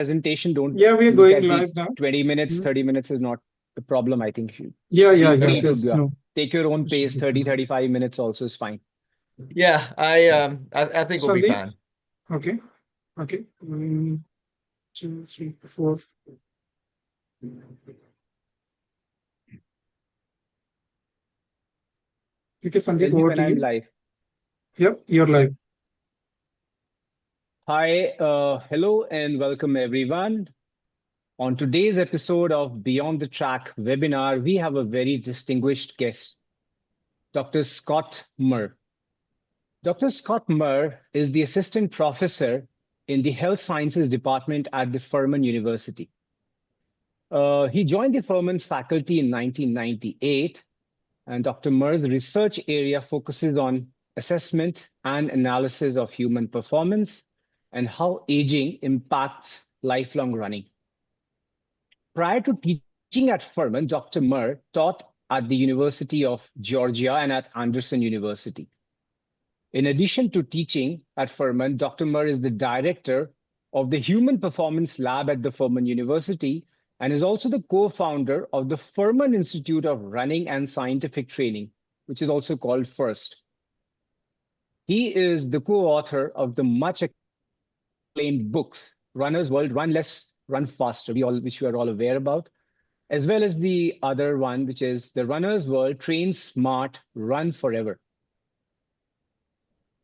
presentation, don't Yeah, we are look going at the live now. 20 minutes, Hmm. 30 minutes is not the problem. I think you Yeah, yeah, feel yeah. free to There's no. take your own It should pace. be 30, fine. 35 minutes also is fine. Yeah, Yeah. I think we'll be Sandeep. fine. Okay. Okay. 2, 3, 4. Okay, Tell Sandeep, me over when to I'm you. live. Yep, you're live. Hi, hello, and welcome everyone. On today's episode of Beyond the Track webinar, we have a very distinguished guest, Dr. Scott Murr. Dr. Scott Murr is the assistant professor in the health sciences department at the Furman University. He joined the Furman faculty in 1998, and Dr. Murr's research area focuses on assessment and analysis of human performance and how aging impacts lifelong running. Prior to teaching at Furman, Dr. Murr taught at the University of Georgia and at Anderson University. In addition to teaching at Furman, Dr. Murr is the director of the Human Performance Lab at the Furman University and is also the co-founder of the Furman Institute of Running and Scientific Training, which is also called FIRST. He is the co-author of the much acclaimed books, Runner's World, Run Less, Run Faster, which we are all aware about, as well as the other one, which is The Runner's World, Train Smart, Run Forever.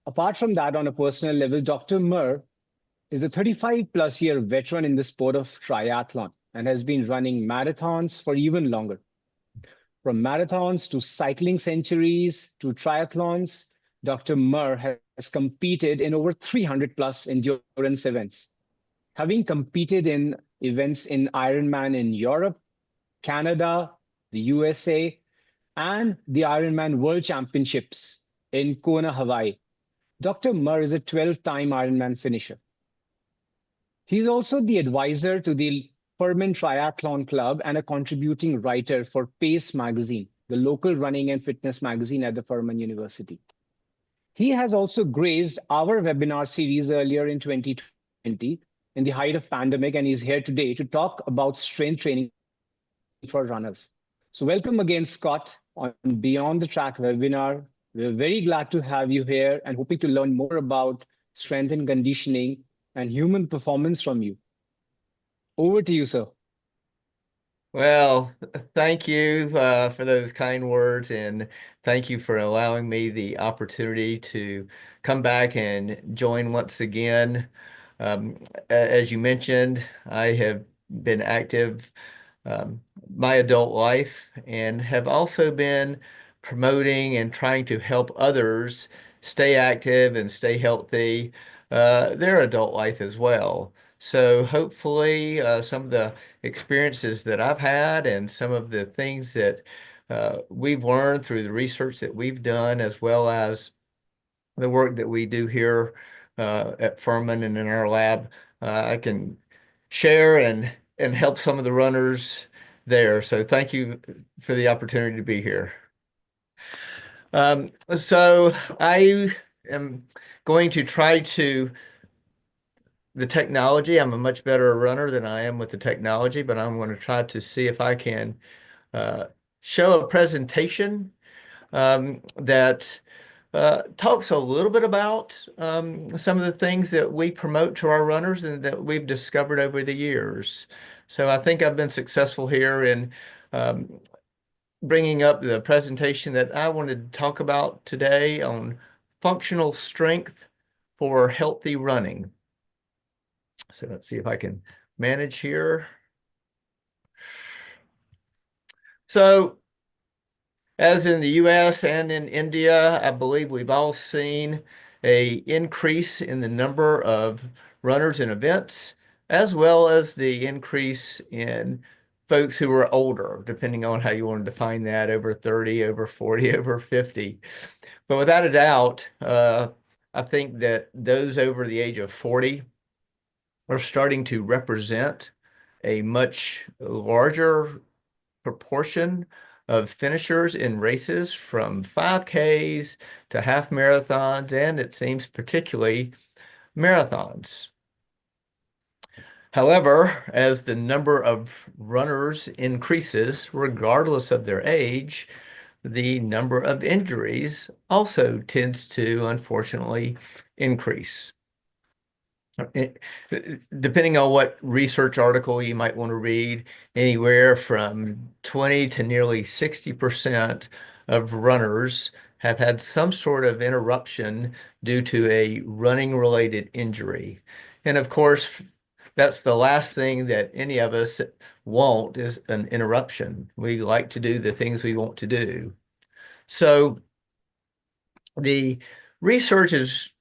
Apart from that, on a personal level, Dr. Murr is a 35 plus year veteran in the sport of triathlon and has been running marathons for even longer. From marathons to cycling centuries to triathlons, Dr. Murr has competed in over 300 plus endurance events, having competed in events in Ironman in Europe, Canada, the USA, and the Ironman World Championships in Kona, Hawaii. Dr. Murr is a 12-time Ironman finisher. He's also the advisor to the Furman Triathlon Club and a contributing writer for Pace magazine, the local running and fitness magazine at the Furman University. He has also graced our webinar series earlier in 2020 in the height of pandemic, and he's here today to talk about strength training for runners. So welcome again, Scott, on Beyond the Track webinar. We're very glad to have you here and hoping to learn more about strength and conditioning and human performance from you. Over to you, sir. Well, thank you for those kind words, and thank you for allowing me the opportunity to come back and join once again. As you mentioned, I have been active my adult life and have also been promoting and trying to help others stay active and stay healthy their adult life as well. So hopefully some of the experiences that I've had and some of the things that we've learned through the research that we've done, as well as the work that we do here at Furman and in our lab, I can share and help some of the runners there. So thank you for the opportunity to be here. So I am going to try to the technology. I'm a much better runner than I am with the technology, but I'm going to try to see if I can show a presentation that talks a little bit about some of the things that we promote to our runners and that we've discovered over the years. So I think I've been successful here in bringing up the presentation that I wanted to talk about today on functional strength for healthy running. So let's see if I can manage here. So as in the US and in India, I believe we've all seen a increase in the number of runners and events, as well as the increase in folks who are older, depending on how you want to define that, over 30, over 40, over 50. But without a doubt, I think that those over the age of 40 are starting to represent a much larger proportion of finishers in races from 5Ks to half marathons, and it seems particularly marathons. However, as the number of runners increases, regardless of their age, the number of injuries also tends to, unfortunately, increase. Depending on what research article you might want to read, anywhere from 20 to nearly 60% of runners have had some sort of interruption due to a running-related injury. And of course, that's the last thing that any of us want is an interruption. We like to do the things we want to do. So the research is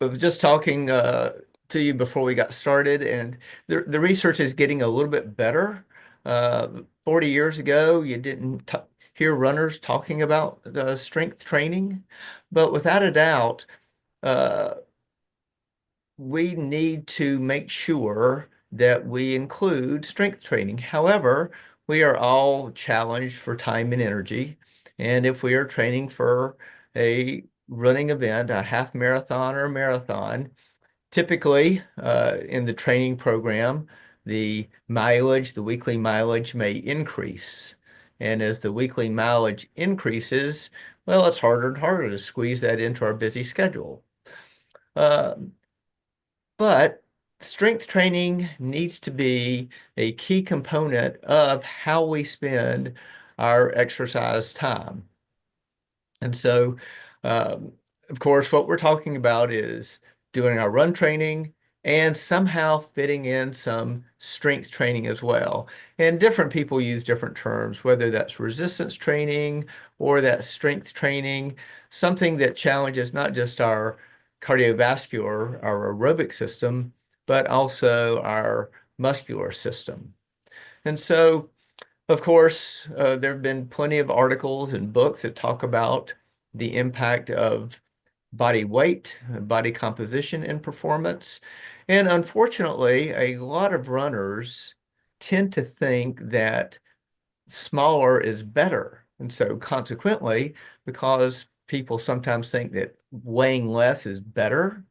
I was just talking to you before we got started, and the research is getting a little bit better. 40 years ago, you didn't hear runners talking about strength training, but without a doubt, uh, we need to make sure that we include strength training. However, we are all challenged for time and energy, and if we are training for a running event, a half marathon or a marathon, typically in the training program, the mileage, the weekly mileage may increase. And as the weekly mileage increases, well, it's harder and harder to squeeze that into our busy schedule. Uh, but strength training needs to be a key component of how we spend our exercise time. And so, of course, what we're talking about is doing our run training and somehow fitting in some strength training as well. And different people use different terms, whether that's resistance training or that strength training, something that challenges not just our cardiovascular, our aerobic system, but also our muscular system. And so, of course, there have been plenty of articles and books that talk about the impact of body weight, body composition, and performance. And unfortunately, a lot of runners tend to think that smaller is better. And so consequently, because people sometimes think that weighing less is better,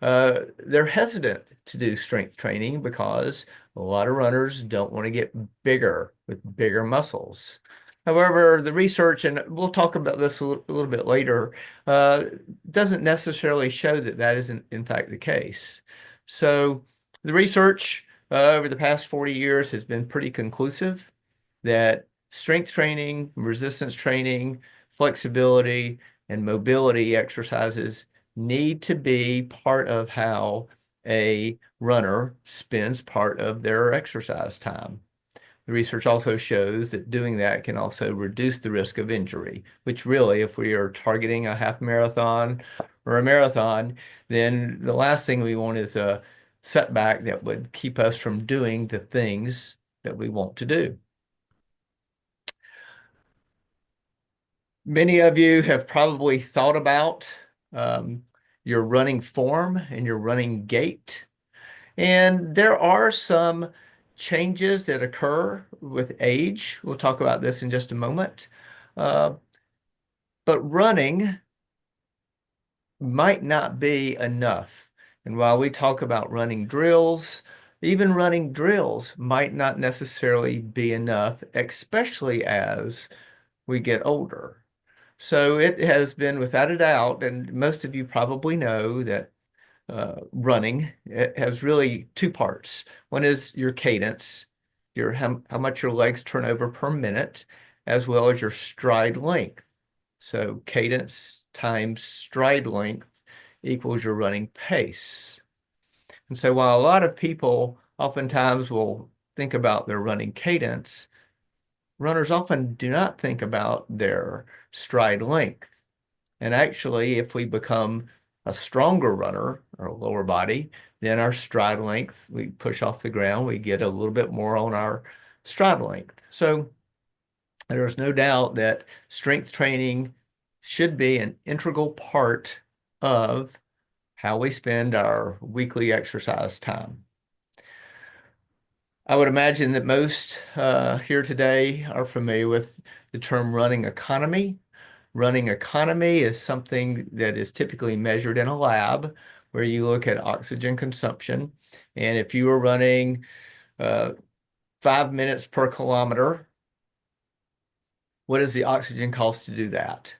they're hesitant to do strength training because a lot of runners don't want to get bigger with bigger muscles. However, the research, and we'll talk about this a little bit later, doesn't necessarily show that that isn't in fact the case. So the research over the past 40 years has been pretty conclusive that strength training, resistance training, flexibility, and mobility exercises need to be part of how a runner spends part of their exercise time. The research also shows that doing that can also reduce the risk of injury, which really, if we are targeting a half marathon or a marathon, then the last thing we want is a setback that would keep us from doing the things that we want to do. Many of you have probably thought about your running form and your running gait. And there are some changes that occur with age. We'll talk about this in just a moment. But running might not be enough. And while we talk about running drills, even running drills might not necessarily be enough, especially as we get older. So it has been without a doubt, and most of you probably know that running, it has really two parts. One is your cadence, how much your legs turn over per minute, as well as your stride length. So cadence times stride length equals your running pace. And so while a lot of people oftentimes will think about their running cadence, runners often do not think about their stride length. And actually, if we become a stronger runner or a lower body, then our stride length, we push off the ground, we get a little bit more on our stride length. So there's no doubt that strength training should be an integral part of how we spend our weekly exercise time. I would imagine that most here today are familiar with the term running economy. Running economy is something that is typically measured in a lab where you look at oxygen consumption. And if you were running 5 minutes per kilometer, what is the oxygen cost to do that?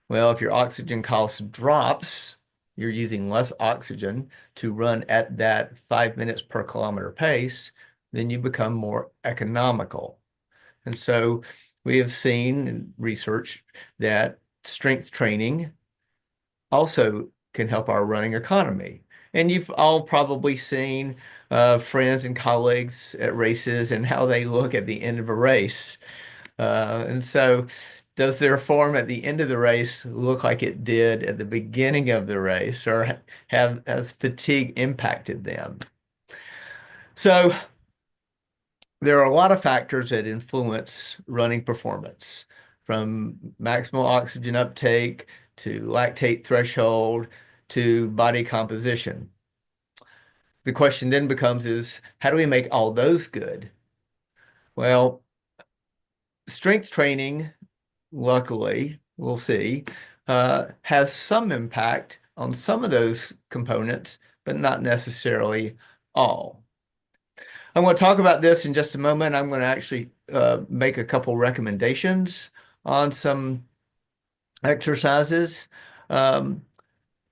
Well, if your oxygen cost drops, you're using less oxygen to run at that 5 minutes per kilometer pace, then you become more economical. And so we have seen in research that strength training also can help our running economy. And you've all probably seen friends and colleagues at races and how they look at the end of a race. And so does their form at the end of the race look like it did at the beginning of the race, or has fatigue impacted them? So there are a lot of factors that influence running performance, from maximal oxygen uptake to lactate threshold to body composition. The question then becomes is, how do we make all those good? Well, strength training, luckily, we'll see, has some impact on some of those components, but not necessarily all. I'm going to talk about this in just a moment. I'm going to actually make a couple recommendations on some exercises,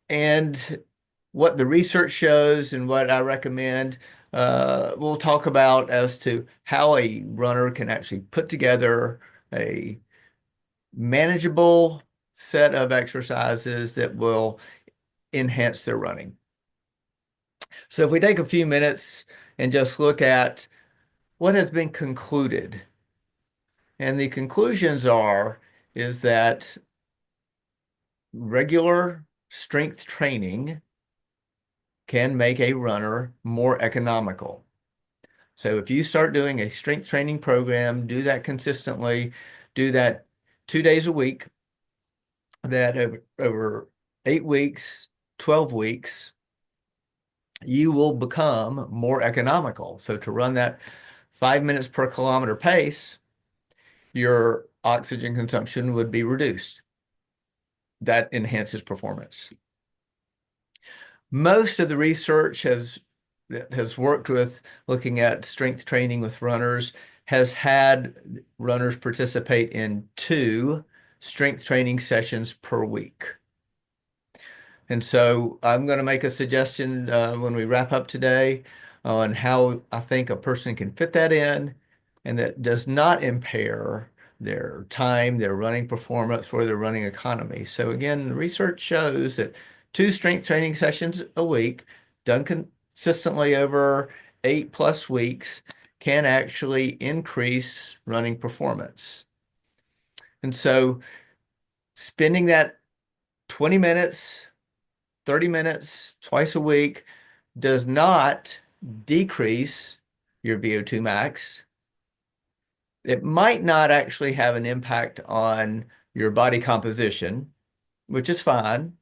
and what the research shows and what I recommend. We'll talk about as to how a runner can actually put together a manageable set of exercises that will enhance their running. So if we take a few minutes and just look at what has been concluded, and the conclusions is that regular strength training can make a runner more economical. So if you start doing a strength training program, do that consistently, do that 2 days a week, that over 8 weeks, 12 weeks, you will become more economical. So to run that 5 minutes per kilometer pace, your oxygen consumption would be reduced. That enhances performance. Most of the research that has worked with looking at strength training with runners has had runners participate in 2 strength training sessions per week. And so I'm going to make a suggestion when we wrap up today on how I think a person can fit that in, and that does not impair their time, their running performance, or their running economy. So again, research shows that 2 strength training sessions a week done consistently over 8+ weeks can actually increase running performance. And so spending that 20 minutes, 30 minutes twice a week does not decrease your VO2 max. It might not actually have an impact on your body composition, which is fine,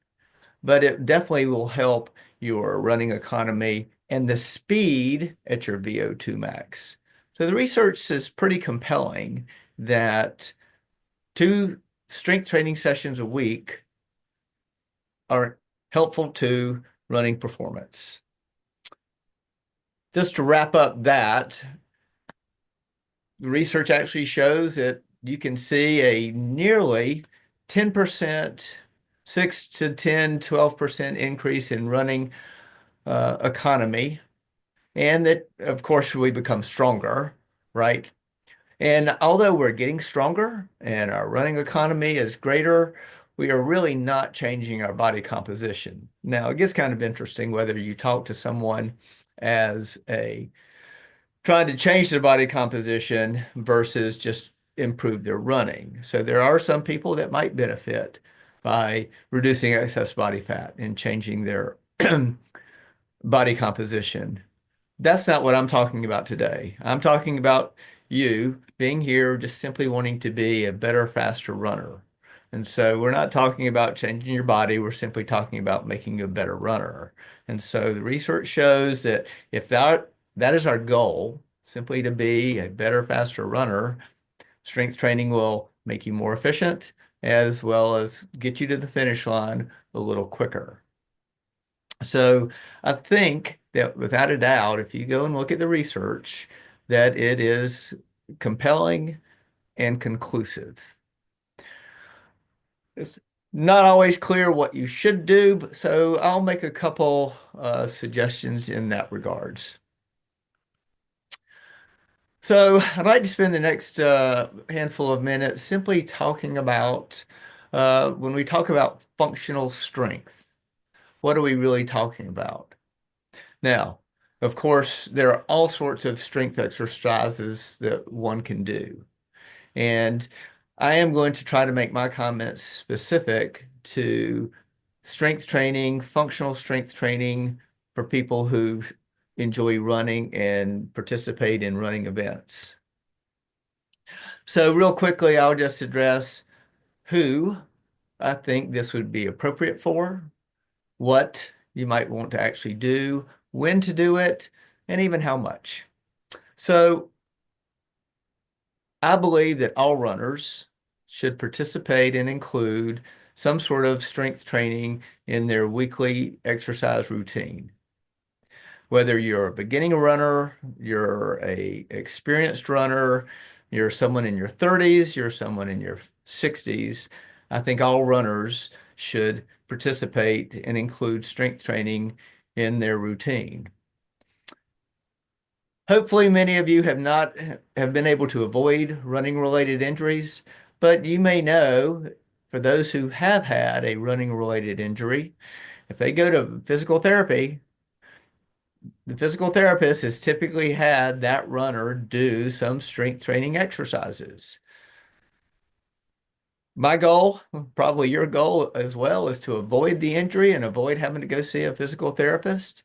but it definitely will help your running economy and the speed at your VO2 max. So the research is pretty compelling that 2 strength training sessions a week are helpful to running performance. Just to wrap up that, the research actually shows that you can see a nearly 10%, 6 to 10, 12% increase in running economy. And that, of course, we become stronger, right? And although we're getting stronger and our running economy is greater, we are really not changing our body composition. Now, it gets kind of interesting whether you talk to someone as trying to change their body composition versus just improve their running. So there are some people that might benefit by reducing excess body fat and changing their body composition. That's not what I'm talking about today. I'm talking about you being here just simply wanting to be a better, faster runner. And so we're not talking about changing your body. We're simply talking about making you a better runner. And so the research shows that if that is our goal, simply to be a better, faster runner, strength training will make you more efficient as well as get you to the finish line a little quicker. So I think that without a doubt, if you go and look at the research, that it is compelling and conclusive. It's not always clear what you should do, so I'll make a couple suggestions in that regards. So I'd like to spend the next handful of minutes simply talking about when we talk about functional strength, what are we really talking about? Now, of course, there are all sorts of strength exercises that one can do. And I am going to try to make my comments specific to strength training, functional strength training for people who enjoy running and participate in running events. So real quickly, I'll just address who I think this would be appropriate for, what you might want to actually do, when to do it, and even how much. So I believe that all runners should participate and include some sort of strength training in their weekly exercise routine. Whether you're a beginning runner, you're a experienced runner, you're someone in your 30s, you're someone in your 60s, I think all runners should participate and include strength training in their routine. Hopefully, many of you have been able to avoid running related injuries, but you may know for those who have had a running related injury, if they go to physical therapy, the physical therapist has typically had that runner do some strength training exercises. My goal, probably your goal as well, is to avoid the injury and avoid having to go see a physical therapist.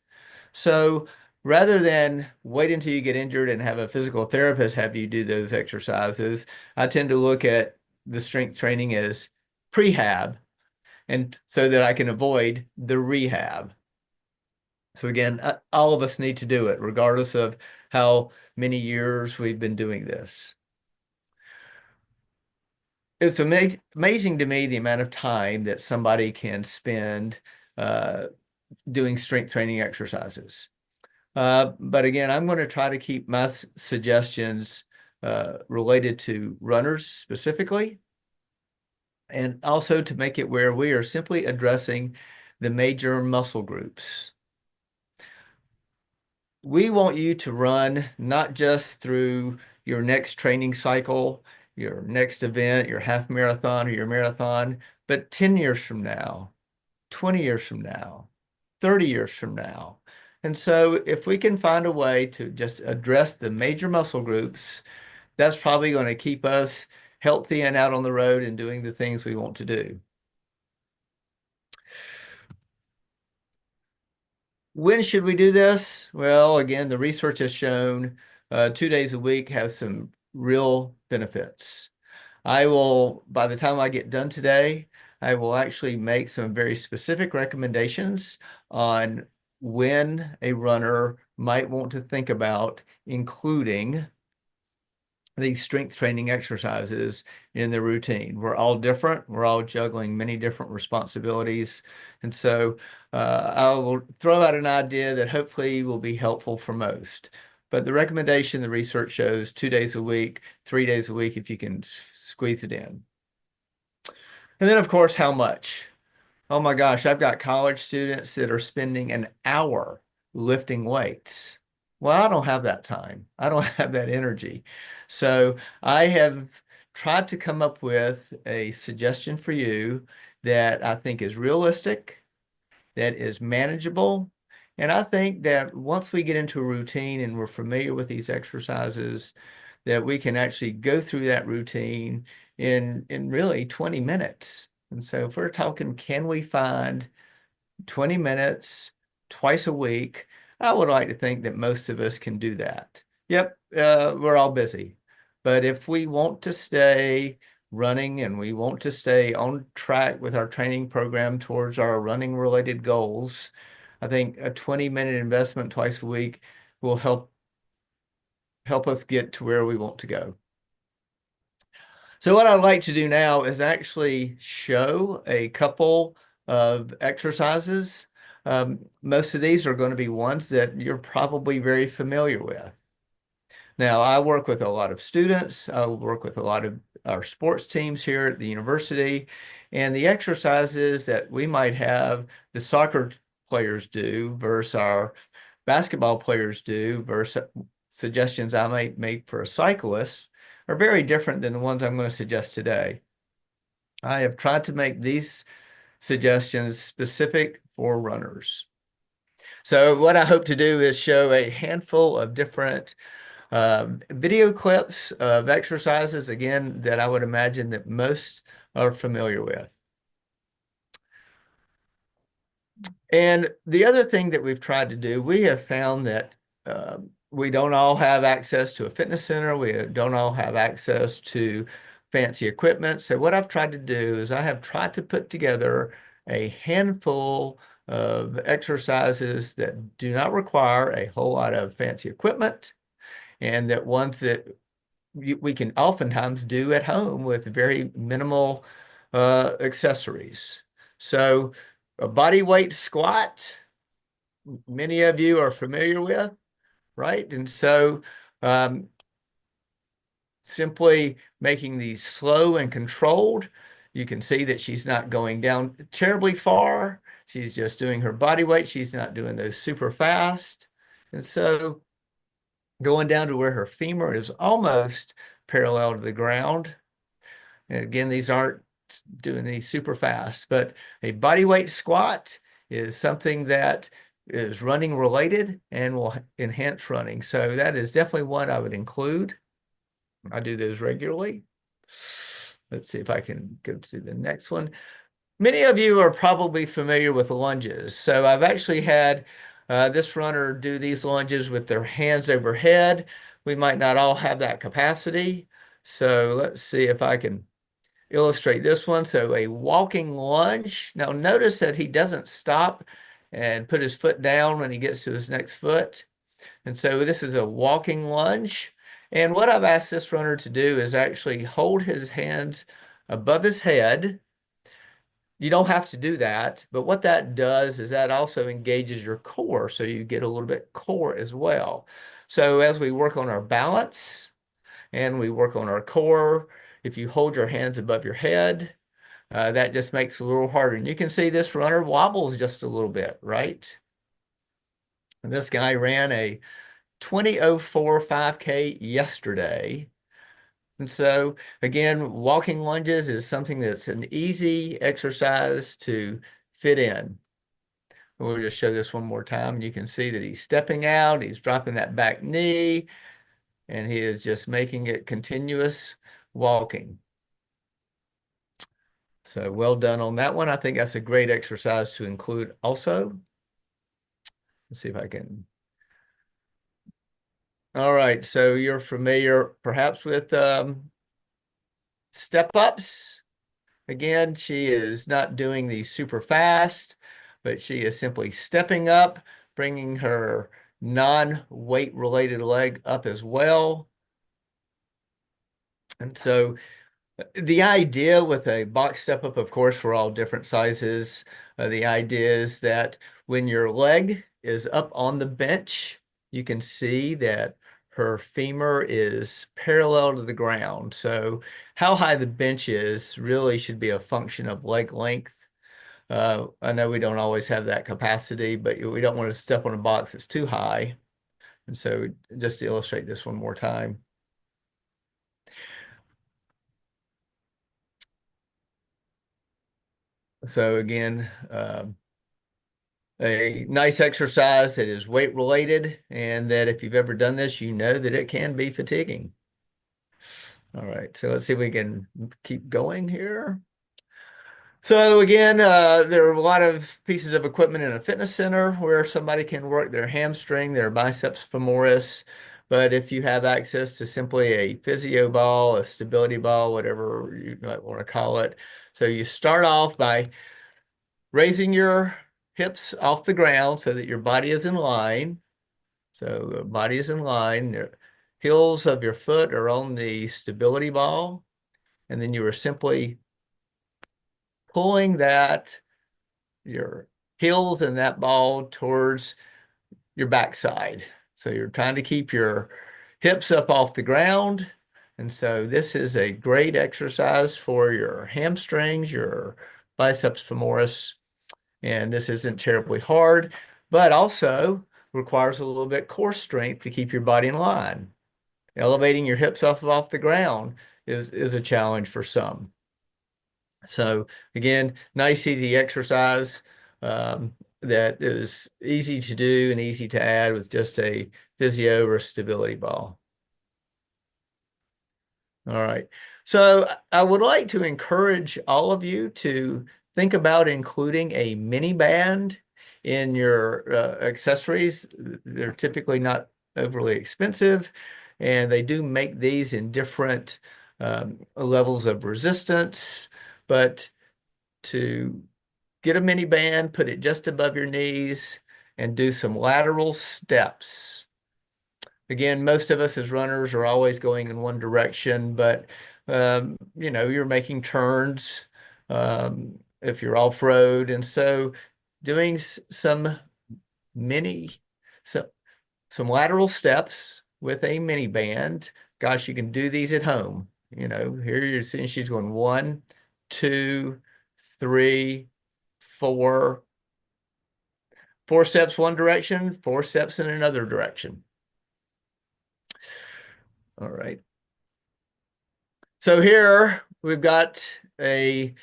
So rather than wait until you get injured and have a physical therapist have you do those exercises, I tend to look at the strength training as prehab, and so that I can avoid the rehab. So again, all of us need to do it, regardless of how many years we've been doing this. It's amazing to me the amount of time that somebody can spend doing strength training exercises. But again, I'm going to try to keep my suggestions related to runners specifically, and also to make it where we are simply addressing the major muscle groups. We want you to run not just through your next training cycle, your next event, your half marathon or your marathon, but 10 years from now, 20 years from now, 30 years from now. And so if we can find a way to just address the major muscle groups, that's probably going to keep us healthy and out on the road and doing the things we want to do. When should we do this? Well, again, the research has shown 2 days a week has some real benefits. By the time I get done today, I will actually make some very specific recommendations on when a runner might want to think about including these strength training exercises in their routine. We're all different. We're all juggling many different responsibilities. And so I will throw out an idea that hopefully will be helpful for most. But the recommendation, the research shows 2 days a week, 3 days a week if you can squeeze it in. And then, of course, how much? Oh my gosh, I've got college students that are spending an hour lifting weights. Well, I don't have that time. I don't have that energy. So I have tried to come up with a suggestion for you that I think is realistic, that is manageable. And I think that once we get into a routine and we're familiar with these exercises, that we can actually go through that routine in really 20 minutes. And so if we're talking, can we find 20 minutes twice a week? I would like to think that most of us can do that. Yep, we're all busy. But if we want to stay running and we want to stay on track with our training program towards our running related goals, I think a 20-minute investment twice a week will help us get to where we want to go. So what I'd like to do now is actually show a couple of exercises. most of these are going to be ones that you're probably very familiar with. Now, I work with a lot of students. I work with a lot of our sports teams here at the university, and the exercises that we might have the soccer players do versus our basketball players do versus suggestions I might make for a cyclist are very different than the ones I'm going to suggest today. I have tried to make these suggestions specific for runners. So what I hope to do is show a handful of different video clips of exercises, again, that I would imagine that most are familiar with. And the other thing that we've tried to do, we have found that we don't all have access to a fitness center. We don't all have access to fancy equipment. So what I've tried to do is I have tried to put together a handful of exercises that do not require a whole lot of fancy equipment, and that ones that we can oftentimes do at home with very minimal accessories. So a body weight squat, many of you are familiar with, right? And so simply making these slow and controlled, you can see that she's not going down terribly far. She's just doing her body weight. She's not doing those super fast. And so going down to where her femur is almost parallel to the ground. And again, these aren't doing these super fast, but a body weight squat is something that is running related and will enhance running. So that is definitely one I would include. I do those regularly. Let's see if I can go to the next one. Many of you are probably familiar with lunges. So I've actually had this runner do these lunges with their hands overhead. We might not all have that capacity. So let's see if I can illustrate this one. So a walking lunge. Now notice that he doesn't stop and put his foot down when he gets to his next foot. And so this is a walking lunge. And what I've asked this runner to do is actually hold his hands above his head. You don't have to do that, but what that does is that also engages your core, so you get a little bit core as well. So as we work on our balance and we work on our core, if you hold your hands above your head, that just makes it a little harder. And you can see this runner wobbles just a little bit, right? And this guy ran a 20:04 5K yesterday. And so again, walking lunges is something that's an easy exercise to fit in. We'll just show this one more time. You can see that he's stepping out, he's dropping that back knee, and he is just making it continuous walking. So well done on that one. I think that's a great exercise to include also. Let's see if I can. All right, so you're familiar perhaps with step ups. Again, she is not doing these super fast, but she is simply stepping up, bringing her non-weight related leg up as well. And so the idea with a box step up, of course, we're all different sizes. The idea is that when your leg is up on the bench, you can see that her femur is parallel to the ground. So how high the bench is really should be a function of leg length. I know we don't always have that capacity, but we don't want to step on a box that's too high. And so just to illustrate this one more time. So again, a nice exercise that is weight related, and that if you've ever done this, you know that it can be fatiguing. All right, so let's see if we can keep going here. So again, there are a lot of pieces of equipment in a fitness center where somebody can work their hamstring, their biceps femoris. But if you have access to simply a physio ball, a stability ball, whatever you might want to call it. So you start off by raising your hips off the ground so that your body is in line. So the body is in line. The heels of your foot are on the stability ball. And then you are simply pulling your heels and that ball towards your backside. So you're trying to keep your hips up off the ground. And so this is a great exercise for your hamstrings, your biceps femoris. And this isn't terribly hard, but also requires a little bit core strength to keep your body in line. Elevating your hips off the ground is a challenge for some. So again, nice easy exercise that is easy to do and easy to add with just a physio or a stability ball. All right. So I would like to encourage all of you to think about including a mini band in your accessories. They're typically not overly expensive, and they do make these in different levels of resistance. But to get a mini band, put it just above your knees, and do some lateral steps. Again, most of us as runners are always going in one direction, but you're making turns if you're off-road. And so doing some mini, some, some lateral steps with a mini band. Gosh, you can do these at home. Here you're seeing she's going 1, 2, 3, 4. 4 steps one direction, 4 steps in another direction. All right. So here we've got a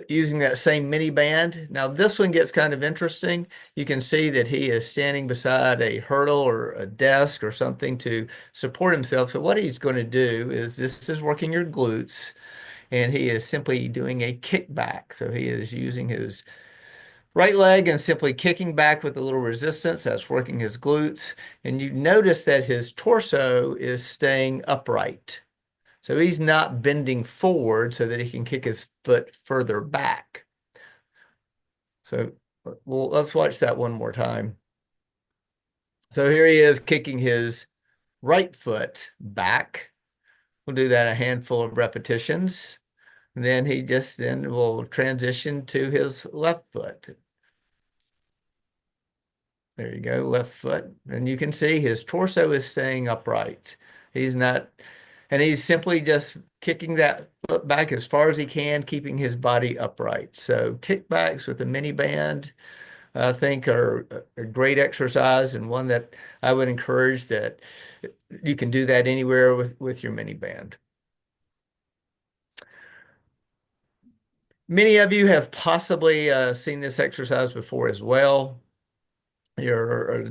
using that same mini band. Now this one gets kind of interesting. You can see that he is standing beside a hurdle or a desk or something to support himself. So what he's going to do is, this is working your glutes, and he is simply doing a kickback. So he is using his right leg and simply kicking back with a little resistance. That's working his glutes. And you notice that his torso is staying upright. So he's not bending forward so that he can kick his foot further back. So let's watch that one more time. So here he is kicking his right foot back. We'll do that a handful of repetitions. And then he then will transition to his left foot. There you go, left foot. And you can see his torso is staying upright. He's not, and he's simply just kicking that foot back as far as he can, keeping his body upright. So kickbacks with a mini band, I think, are a great exercise, and one that I would encourage that you can do that anywhere with your mini band. Many of you have possibly seen this exercise before as well. You're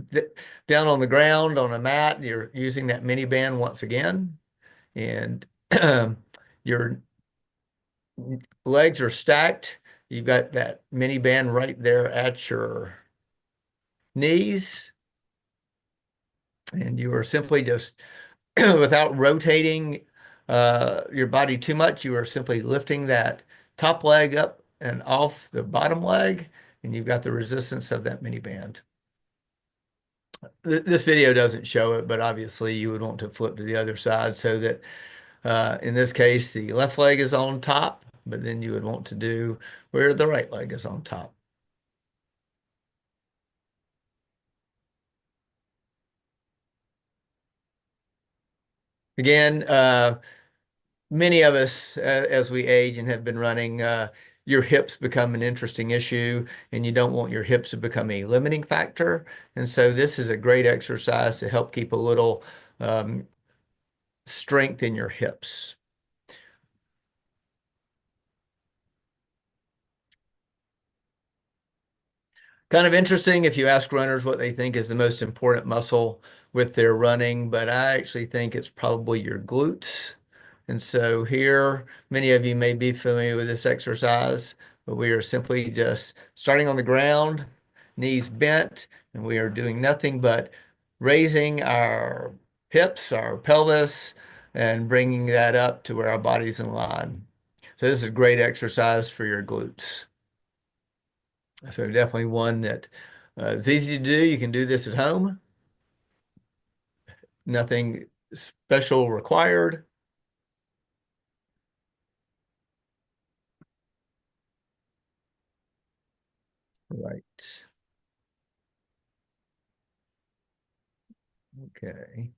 down on the ground on a mat, you're using that mini band once again, and your legs are stacked. You've got that mini band right there at your knees, and you are simply just, without rotating your body too much, you are simply lifting that top leg up and off the bottom leg, and you've got the resistance of that mini band. This video doesn't show it, but obviously you would want to flip to the other side so that in this case, the left leg is on top, but then you would want to do where the right leg is on top. Again, many of us, as we age and have been running, your hips become an interesting issue, and you don't want your hips to become a limiting factor. And so this is a great exercise to help keep a little strength in your hips. Kind of interesting if you ask runners what they think is the most important muscle with their running, but I actually think it's probably your glutes. And so here, many of you may be familiar with this exercise, but we are simply just starting on the ground, knees bent, and we are doing nothing but raising our hips, our pelvis, and bringing that up to where our body's in line. So this is a great exercise for your glutes. So definitely one that is easy to do. You can do this at home. Nothing special required. Right. Okay.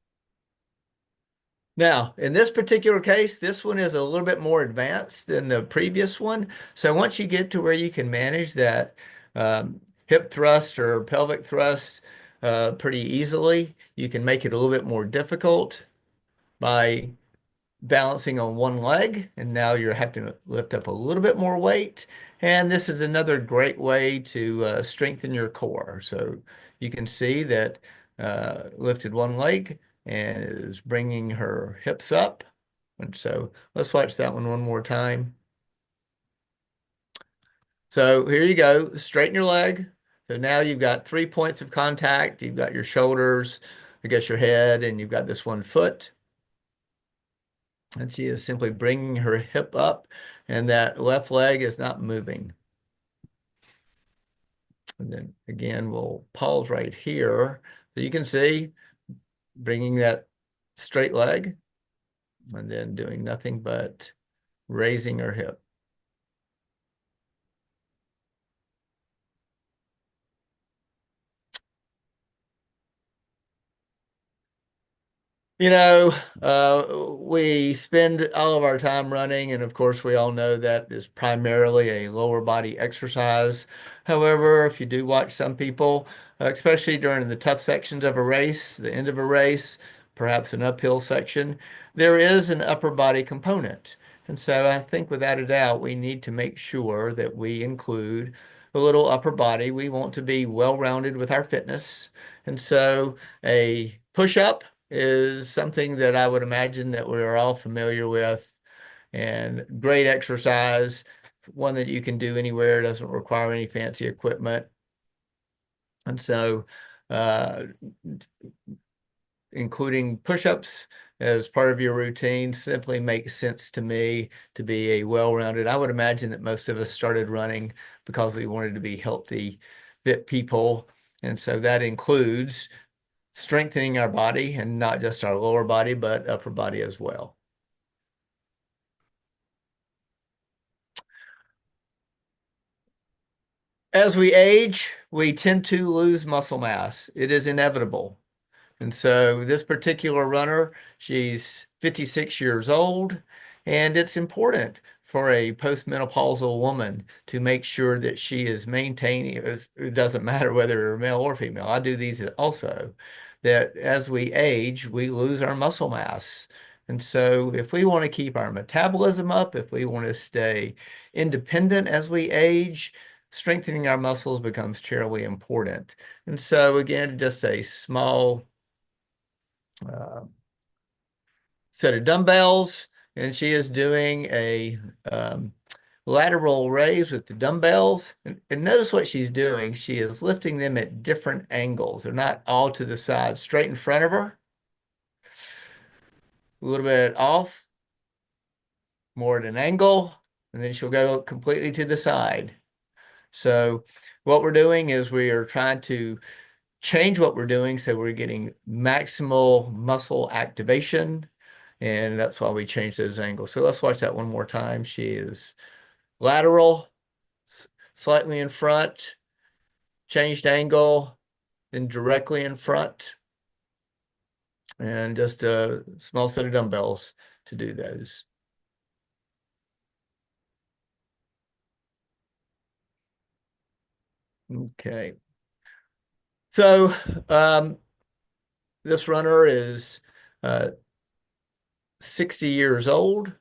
Now, in this particular case, this one is a little bit more advanced than the previous one. So once you get to where you can manage that hip thrust or pelvic thrust pretty easily, you can make it a little bit more difficult by balancing on one leg, and now you're having to lift up a little bit more weight. And this is another great way to strengthen your core. So you can see that lifted one leg and is bringing her hips up. And so let's watch that one more time. So here you go, straighten your leg. So now you've got 3 points of contact. You've got your shoulders, I guess your head, and you've got this one foot. And she is simply bringing her hip up, and that left leg is not moving. And then again, we'll pause right here. So you can see bringing that straight leg and then doing nothing but raising her hip. You know, we spend all of our time running, and of course, we all know that is primarily a lower body exercise. However, if you do watch some people, especially during the tough sections of a race, the end of a race, perhaps an uphill section, there is an upper body component. And so I think without a doubt, we need to make sure that we include a little upper body. We want to be well-rounded with our fitness. And so a push-up is something that I would imagine that we're all familiar with, and great exercise, one that you can do anywhere, doesn't require any fancy equipment. And so including push-ups as part of your routine simply makes sense to me to be a well-rounded. I would imagine that most of us started running because we wanted to be healthy, fit people. And so that includes strengthening our body, and not just our lower body, but upper body as well. As we age, we tend to lose muscle mass. It is inevitable. And so this particular runner, she's 56 years old, and it's important for a postmenopausal woman to make sure that she is maintaining, it doesn't matter whether you're male or female, I do these also, that as we age, we lose our muscle mass. And so if we want to keep our metabolism up, if we want to stay independent as we age, strengthening our muscles becomes terribly important. And so again, just a small set of dumbbells, and she is doing a lateral raise with the dumbbells. And notice what she's doing. She is lifting them at different angles. They're not all to the side, straight in front of her, a little bit off, more at an angle, and then she'll go completely to the side. So what we're doing is we are trying to change what we're doing so we're getting maximal muscle activation, and that's why we change those angles. So let's watch that one more time. She is lateral, slightly in front, changed angle, then directly in front, and just a small set of dumbbells to do those. Okay. So this runner is 60 years old.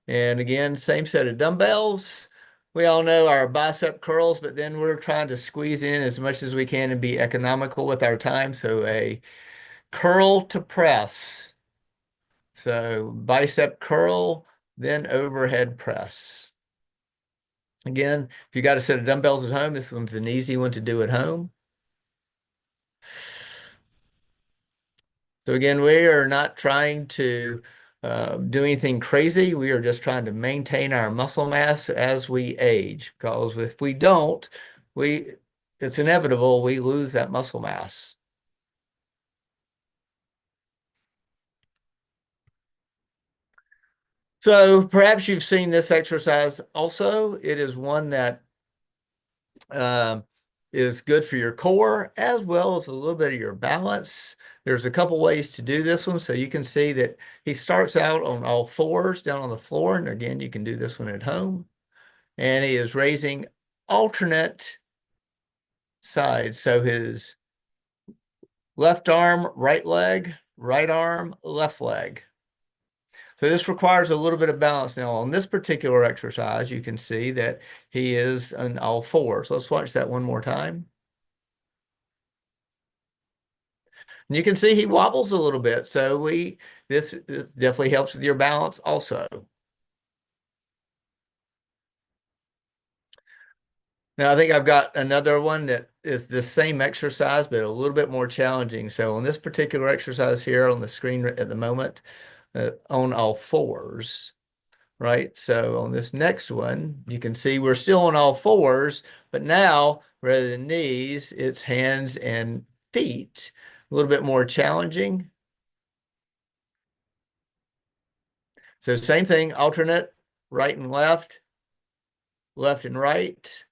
And again, same set of dumbbells. We all know our bicep curls, but then we're trying to squeeze in as much as we can and be economical with our time. So a curl to press. So bicep curl, then overhead press. Again, if you got a set of dumbbells at home, this one's an easy one to do at home. So again, we are not trying to do anything crazy. We are just trying to maintain our muscle mass as we age, because if we don't, it's inevitable we lose that muscle mass. So perhaps you've seen this exercise also. It is one that is good for your core as well as a little bit of your balance. There's a couple ways to do this one. So you can see that he starts out on all fours down on the floor. And again, you can do this one at home. And he is raising alternate sides. So his left arm, right leg, right arm, left leg. So this requires a little bit of balance. Now on this particular exercise, you can see that he is on all fours. Let's watch that one more time. And you can see he wobbles a little bit. So this definitely helps with your balance also. Now I think I've got another one that is the same exercise, but a little bit more challenging. So on this particular exercise here on the screen at the moment, on all fours, right? So on this next one, you can see we're still on all fours, but now rather than knees, it's hands and feet. A little bit more challenging. So same thing, alternate, right and left, left and right.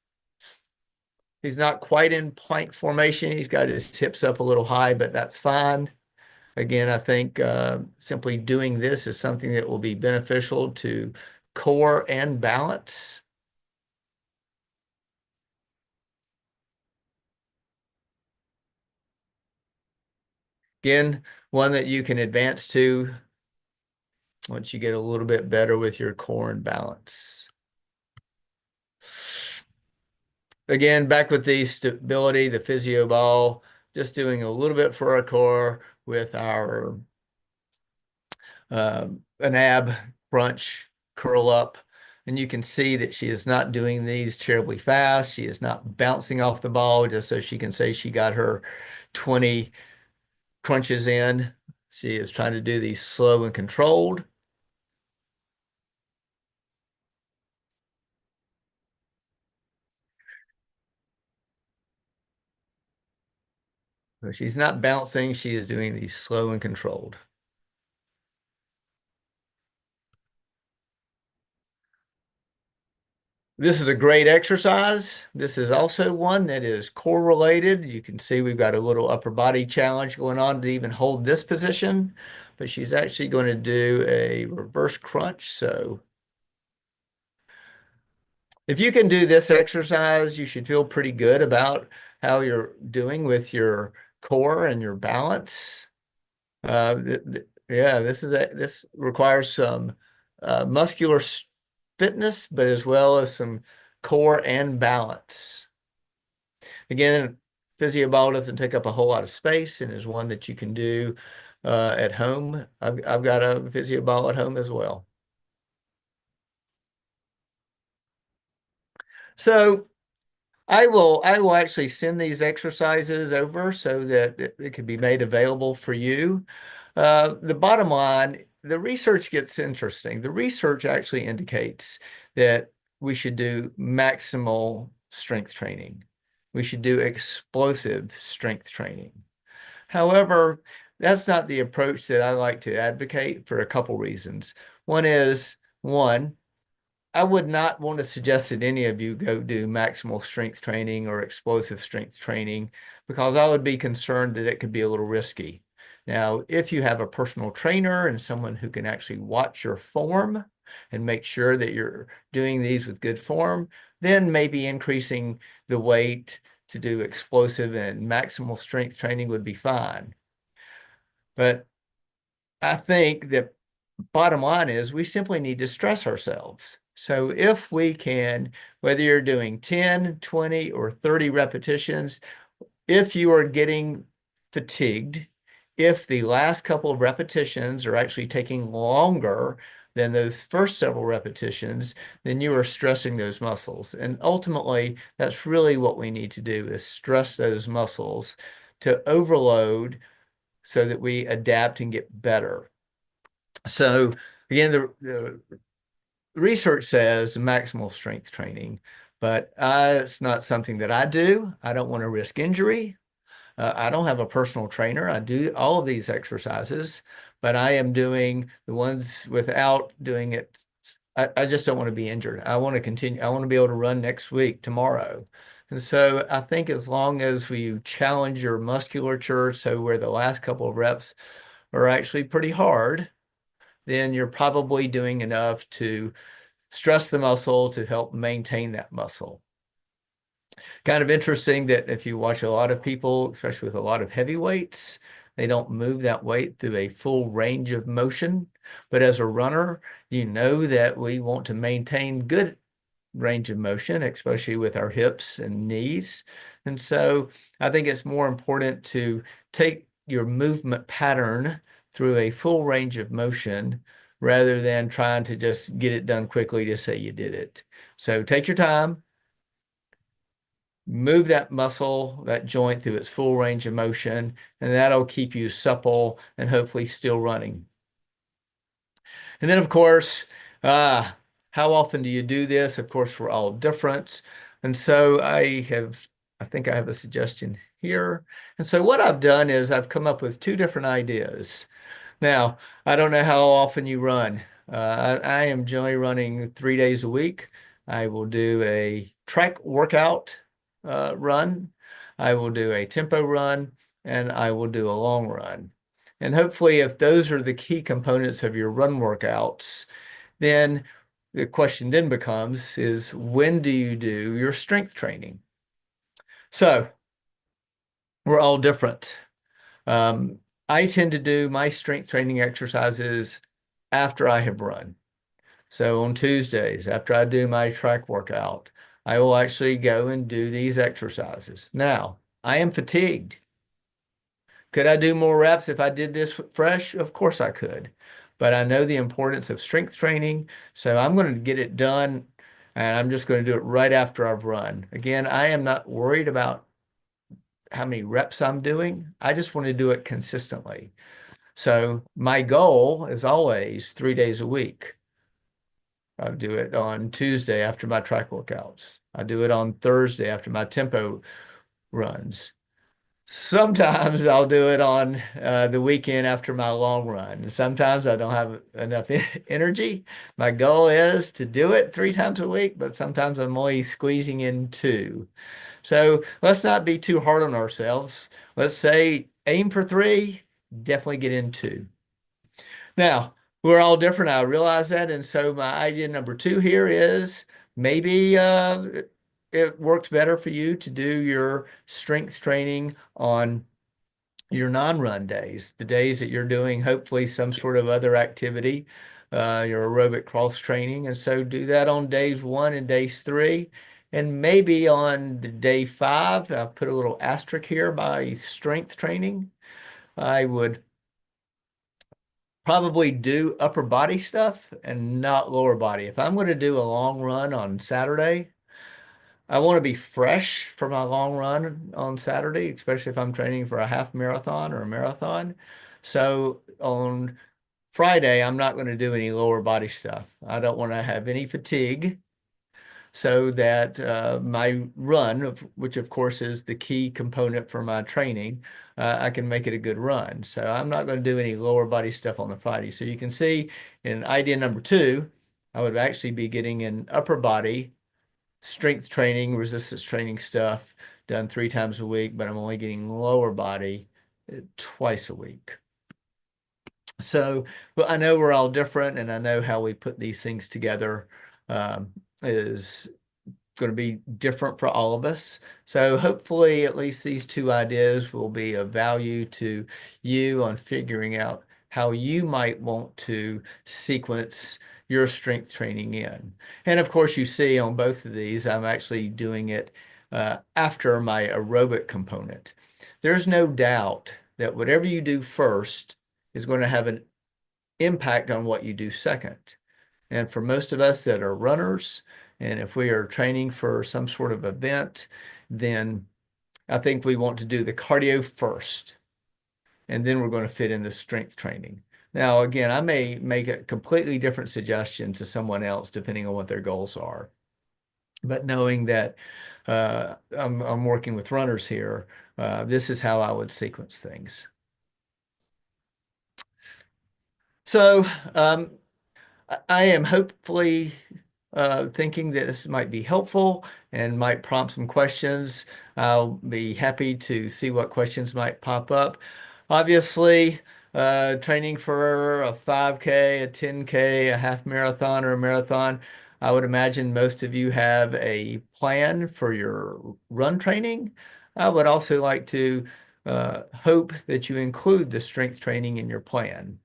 He's not quite in plank formation. He's got his hips up a little high, but that's fine. Again, I think simply doing this is something that will be beneficial to core and balance. Again, one that you can advance to once you get a little bit better with your core and balance. Again, back with the stability, the physio ball, just doing a little bit for our core with our an ab crunch, curl up. And you can see that she is not doing these terribly fast. She is not bouncing off the ball just so she can say she got her 20 crunches in. She is trying to do these slow and controlled. So she's not bouncing. She is doing these slow and controlled. This is a great exercise. This is also one that is core related. You can see we've got a little upper body challenge going on to even hold this position, but she's actually going to do a reverse crunch. So if you can do this exercise, you should feel pretty good about how you're doing with your core and your balance. Yeah, this requires some muscular fitness, but as well as some core and balance. Again, physio ball doesn't take up a whole lot of space and is one that you can do at home. I've got a physio ball at home as well. So I will actually send these exercises over so that it can be made available for you. The bottom line, the research gets interesting. The research actually indicates that we should do maximal strength training. We should do explosive strength training. However, that's not the approach that I like to advocate for a couple reasons. One, I would not want to suggest that any of you go do maximal strength training or explosive strength training because I would be concerned that it could be a little risky. Now, if you have a personal trainer and someone who can actually watch your form and make sure that you're doing these with good form, then maybe increasing the weight to do explosive and maximal strength training would be fine. But I think that bottom line is we simply need to stress ourselves. So if we can, whether you're doing 10, 20, or 30 repetitions, if you are getting fatigued, if the last couple of repetitions are actually taking longer than those first several repetitions, then you are stressing those muscles. And ultimately, that's really what we need to do is stress those muscles to overload so that we adapt and get better. So again, the research says maximal strength training, but it's not something that I do. I don't want to risk injury. I don't have a personal trainer. I do all of these exercises, but I am doing the ones without doing it. I just don't want to be injured. I want to continue. I want to be able to run next week, tomorrow. And so I think as long as you challenge your musculature, so where the last couple of reps are actually pretty hard, then you're probably doing enough to stress the muscle to help maintain that muscle. Kind of interesting that if you watch a lot of people, especially with a lot of heavy weights, they don't move that weight through a full range of motion. But as a runner, you know that we want to maintain good range of motion, especially with our hips and knees. And so I think it's more important to take your movement pattern through a full range of motion rather than trying to just get it done quickly to say you did it. So take your time, move that muscle, that joint through its full range of motion, and that'll keep you supple and hopefully still running. And then, of course, how often do you do this? Of course, we're all different. And so I think I have a suggestion here. And so what I've done is I've come up with two different ideas. Now, I don't know how often you run. I am generally running 3 days a week. I will do a track workout run. I will do a tempo run, and I will do a long run. And hopefully, if those are the key components of your run workouts, then the question then becomes is when do you do your strength training? So we're all different. I tend to do my strength training exercises after I have run. So on Tuesdays, after I do my track workout, I will actually go and do these exercises. Now, I am fatigued. Could I do more reps if I did this fresh? Of course I could. But I know the importance of strength training, so I'm going to get it done, and I'm just going to do it right after I've run. Again, I am not worried about how many reps I'm doing. I just want to do it consistently. So my goal is always 3 days a week. I do it on Tuesday after my track workouts. I do it on Thursday after my tempo runs. Sometimes I'll do it on the weekend after my long run. Sometimes I don't have enough energy. My goal is to do it 3 times a week, but sometimes I'm only squeezing in 2. So let's not be too hard on ourselves. Let's say aim for 3, definitely get in 2. Now, we're all different. I realize that. And so my idea number 2 here is maybe it works better for you to do your strength training on your non-run days, the days that you're doing hopefully some sort of other activity, your aerobic cross training. And so do that on days 1 and days 3. And maybe on the day 5, I've put a little asterisk here by strength training. I would probably do upper body stuff and not lower body. If I'm going to do a long run on Saturday, I want to be fresh for my long run on Saturday, especially if I'm training for a half marathon or a marathon. So on Friday, I'm not going to do any lower body stuff. I don't want to have any fatigue so that my run, which of course is the key component for my training, I can make it a good run. So I'm not going to do any lower body stuff on the Friday. So you can see in idea number 2, I would actually be getting an upper body strength training, resistance training stuff done 3 times a week, but I'm only getting lower body twice a week. So, but I know we're all different, and I know how we put these things together is going to be different for all of us. So hopefully at least these 2 ideas will be of value to you on figuring out how you might want to sequence your strength training in. And of course, you see on both of these, I'm actually doing it after my aerobic component. There's no doubt that whatever you do first is going to have an impact on what you do second. And for most of us that are runners, and if we are training for some sort of event, then I think we want to do the cardio first, and then we're going to fit in the strength training. Now, again, I may make a completely different suggestion to someone else depending on what their goals are. But knowing that I'm working with runners here, this is how I would sequence things. So I am hopefully thinking that this might be helpful and might prompt some questions. I'll be happy to see what questions might pop up. Obviously, training for a 5K, a 10K, a half marathon, or a marathon, I would imagine most of you have a plan for your run training. I would also like to hope that you include the strength training in your plan,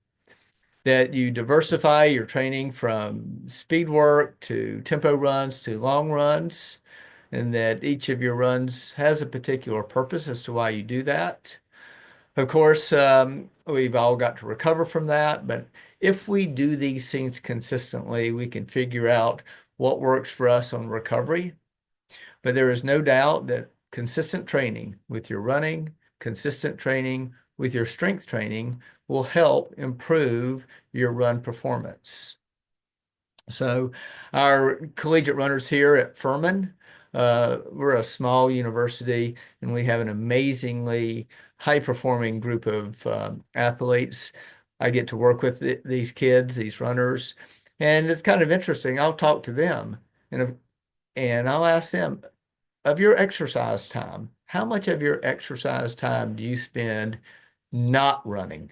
that you diversify your training from speed work to tempo runs to long runs, and that each of your runs has a particular purpose as to why you do that. Of course, we've all got to recover from that, but if we do these things consistently, we can figure out what works for us on recovery. But there is no doubt that consistent training with your running, consistent training with your strength training will help improve your run performance. So our collegiate runners here at Furman, we're a small university and we have an amazingly high-performing group of athletes. I get to work with these kids, these runners, and it's kind of interesting. I'll talk to them and I'll ask them, of your exercise time, how much of your exercise time do you spend not running,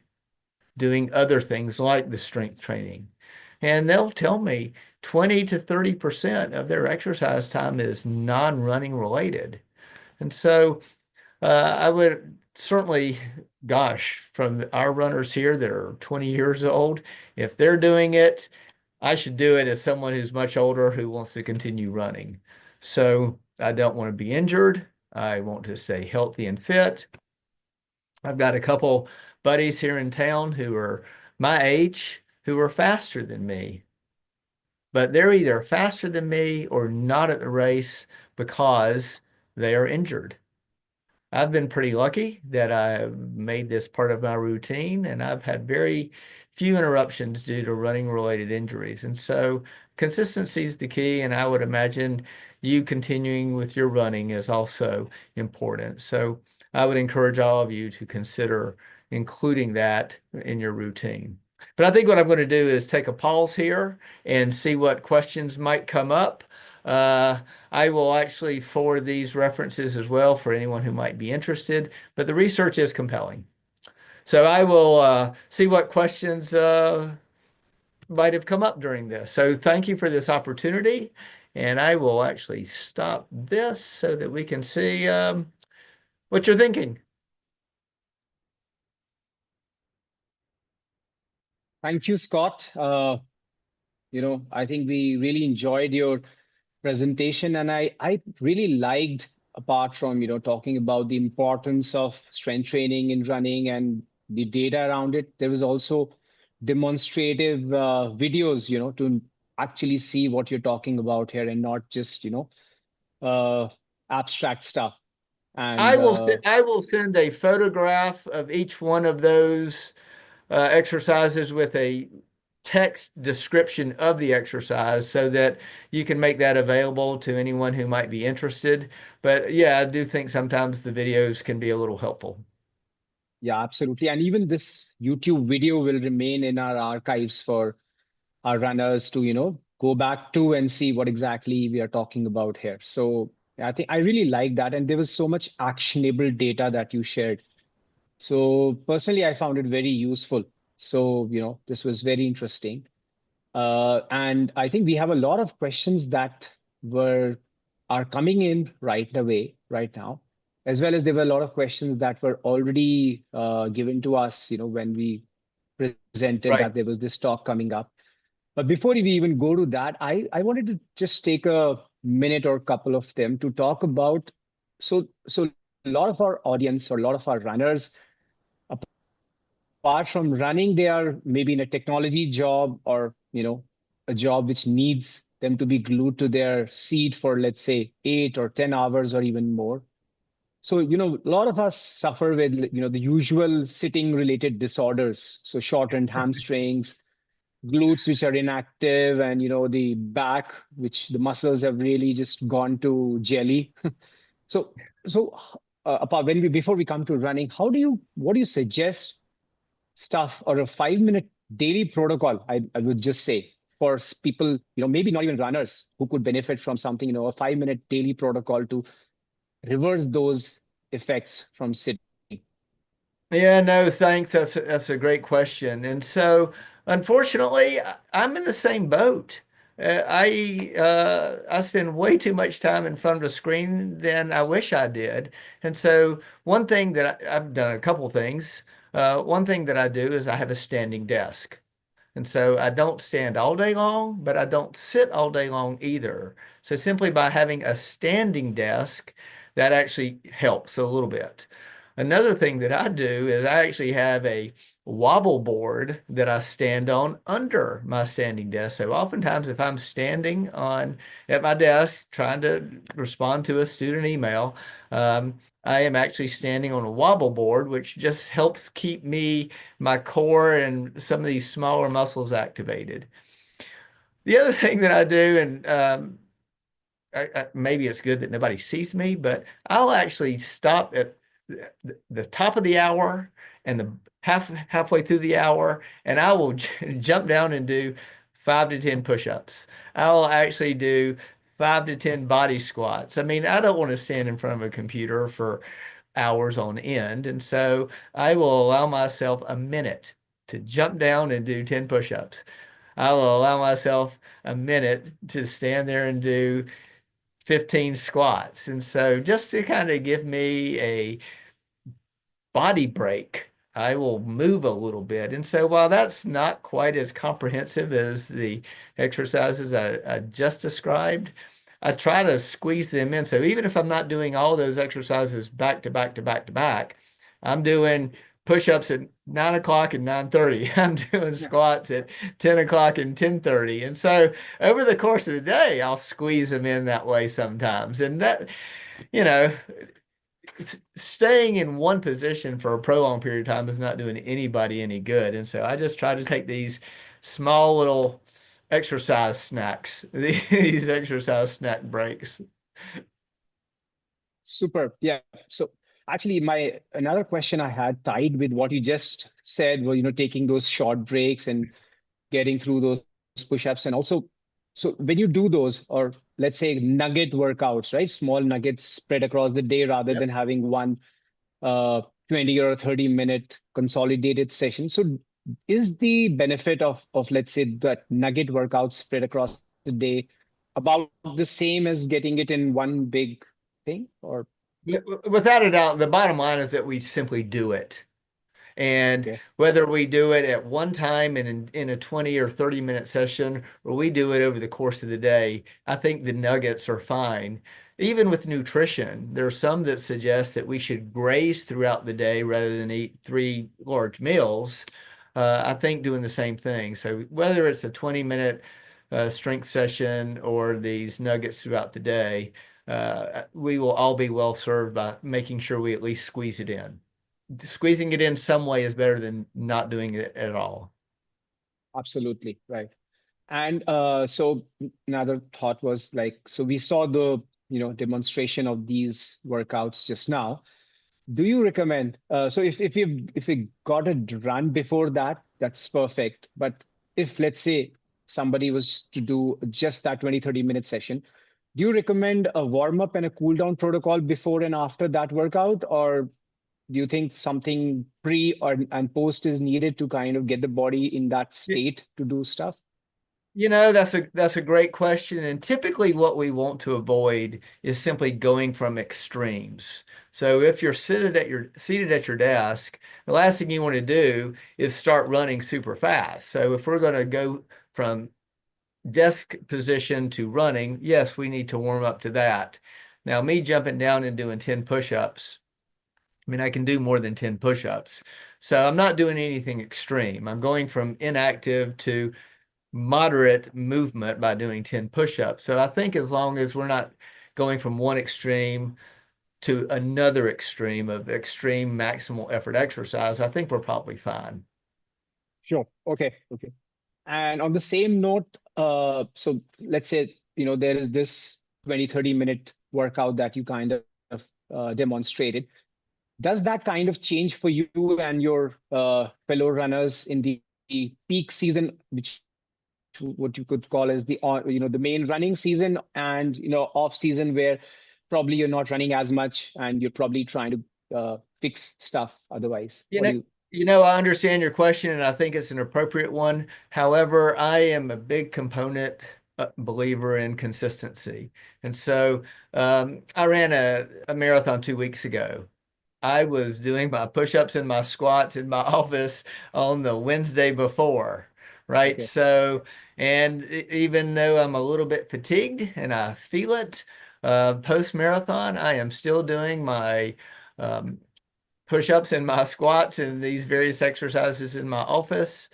doing other things like the strength training? And they'll tell me 20 to 30% of their exercise time is non-running related. And so I would certainly, gosh, from our runners here that are 20 years old, if they're doing it, I should do it as someone who's much older who wants to continue running. So I don't want to be injured. I want to stay healthy and fit. I've got a couple buddies here in town who are my age who are faster than me, but they're either faster than me or not at the race because they are injured. I've been pretty lucky that I've made this part of my routine, and I've had very few interruptions due to running related injuries. And so consistency is the key, and I would imagine you continuing with your running is also important. So I would encourage all of you to consider including that in your routine. But I think what I'm going to do is take a pause here and see what questions might come up. I will actually forward these references as well for anyone who might be interested, but the research is compelling. So I will see what questions might have come up during this. So thank you for this opportunity, and I will actually stop this so that we can see what you're thinking. Thank you, Scott. I think we really enjoyed your presentation, and I really liked, apart from talking about the importance of strength training in running and the data around it, there was also demonstrative videos to actually see what you're talking about here and not just uh, abstract stuff. I And will send a photograph of each one of those exercises with a text description of the exercise so that you can make that available to anyone who might be interested. But yeah, I do think sometimes the videos can be a little helpful. yeah, absolutely. And even this YouTube video will remain in our archives for our runners to go back to and see what exactly we are talking about here. So I think I really like that, and there was so much actionable data that you shared. So personally, I found it very useful. So this was very interesting. And I think we have a lot of questions that were are coming in right away, right now, as well as there were a lot of questions that were already given to us, when we presented Right. that there was this talk coming up. But before we even go to that, I wanted to just take a minute or couple of them to talk about. So a lot of our audience or a lot of our runners, apart from running, they are maybe in a technology job or a job which needs them to be glued to their seat for, let's say, 8 or 10 hours or even more. So a lot of us suffer with the usual sitting related disorders, so shortened hamstrings, glutes which are inactive, and the back, which the muscles have really just gone to jelly. so so apart when we before we come to running, what do you suggest stuff or a 5-minute daily protocol, I would just say, for people, maybe not even runners who could benefit from something, a 5-minute daily protocol to reverse those effects from sitting? Yeah, no, thanks. That's a great question. And so, unfortunately, I'm in the same boat. I spend way too much time in front of a screen than I wish I did. And so, one thing that I've done a couple things. One thing that I do is I have a standing desk. And so I don't stand all day long, but I don't sit all day long either. So simply by having a standing desk, that actually helps a little bit. Another thing that I do is I actually have a wobble board that I stand on under my standing desk. So oftentimes if I'm standing on at my desk trying to respond to a student email, I am actually standing on a wobble board, which just helps keep my core and some of these smaller muscles activated. The other thing that I do, and maybe it's good that nobody sees me, but I'll actually stop at the top of the hour and the halfway through the hour, and I will jump down and do 5 to 10 push-ups. I'll actually do 5 to 10 body squats. I mean, I don't want to stand in front of a computer for hours on end, and so I will allow myself a minute to jump down and do 10 push-ups. I will allow myself a minute to stand there and do 15 squats. And so just to kind of give me a body break, I will move a little bit. And so while that's not quite as comprehensive as the exercises I just described, I try to squeeze them in. So even if I'm not doing all those exercises back to back to back to back, I'm doing push-ups at 9 o'clock and 9:30. I'm doing squats at 10 o'clock and 10:30. And so over the course of the day, I'll squeeze them in that way sometimes. And that, you know, staying in one position for a prolonged period of time is not doing anybody any good. And so I just try to take these small little exercise snacks, these exercise snack breaks. Super. Yeah. So actually, my another question I had tied with what you just said were, taking those short breaks and getting through those push-ups. And also, so when you do those, or let's say nugget workouts, right? Small nuggets spread across the day rather Yep. than having one 20 or 30-minute consolidated session. So is the benefit of let's say that nugget workout spread across the day about the same as getting it in one big thing? Or Without a doubt, the bottom line is that we simply do it. And okay, whether we do it at one time in a 20 or 30-minute session, or we do it over the course of the day, I think the nuggets are fine. Even with nutrition, there are some that suggest that we should graze throughout the day rather than eat 3 large meals. I think doing the same thing. So whether it's a 20-minute strength session or these nuggets throughout the day, we will all be well served by making sure we at least squeeze it in. Squeezing it in some way is better than not doing it at all. absolutely right. And so another thought was like, so we saw the demonstration of these workouts just now. Do you recommend? So if we got a run before that, that's perfect. But if let's say somebody was to do just that 20-30 minute session, do you recommend a warm up and a cool down protocol before and after that workout, or do you think something pre or and post is needed to kind of get the body in that state to do stuff? That's a great question. And typically what we want to avoid is simply going from extremes. So if you're seated at your desk, the last thing you want to do is start running super fast. So if we're going to go from desk position to running, yes, we need to warm up to that. Now, me jumping down and doing 10 push-ups, I mean, I can do more than 10 push-ups. So I'm not doing anything extreme. I'm going from inactive to moderate movement by doing 10 push-ups. So I think as long as we're not going from one extreme to another extreme of extreme maximal effort exercise, I think we're probably fine. Sure. Okay. Okay. And on the same note, so let's say, there is this 20-30 minute workout that you kind of demonstrated. Does that kind of change for you and your fellow runners in the peak season, which what you could call as the main running season, and off season where probably you're not running as much and you're probably trying to fix stuff otherwise. You What know, do you? I understand your question, and I think it's an appropriate one. However, I am a big component believer in consistency. And so I ran a marathon 2 weeks ago. I was doing my push-ups and my squats in my office on the Wednesday before, right? Okay. So, and even though I'm a little bit fatigued and I feel it, post-marathon, I am still doing my um, push-ups and my squats and these various exercises in my office,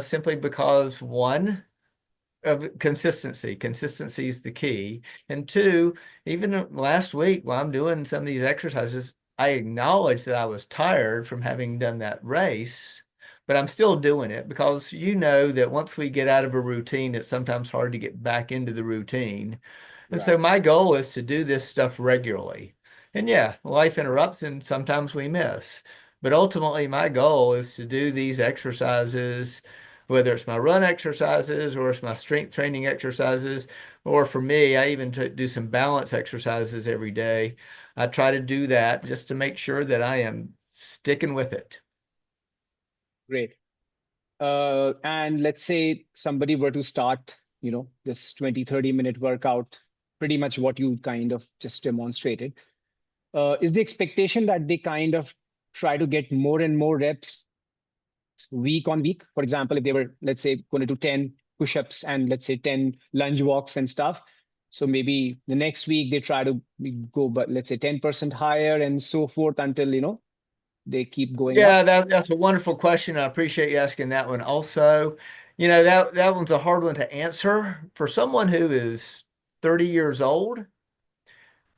simply because one, of consistency. Consistency is the key. And two, even last week while I'm doing some of these exercises, I acknowledge that I was tired from having done that race, but I'm still doing it because you know that once we get out of a routine, it's sometimes hard to get back into the routine. And so Right. my goal is to do this stuff regularly. And yeah, life interrupts and sometimes we miss. But ultimately, my goal is to do these exercises, whether it's my run exercises or it's my strength training exercises, or for me, I even do some balance exercises every day. I try to do that just to make sure that I am sticking with it. Great. And let's say somebody were to start, this 20-30 minute workout, pretty much what you kind of just demonstrated. Is the expectation that they kind of try to get more and more reps week on week? For example, if they were, let's say, going to do 10 push-ups and let's say 10 lunge walks and stuff. So maybe the next week they try to go, but let's say 10% higher and so forth until, they keep going Yeah, up. that's a wonderful question. I appreciate you asking that one also. That one's a hard one to answer. For someone who is 30 years old,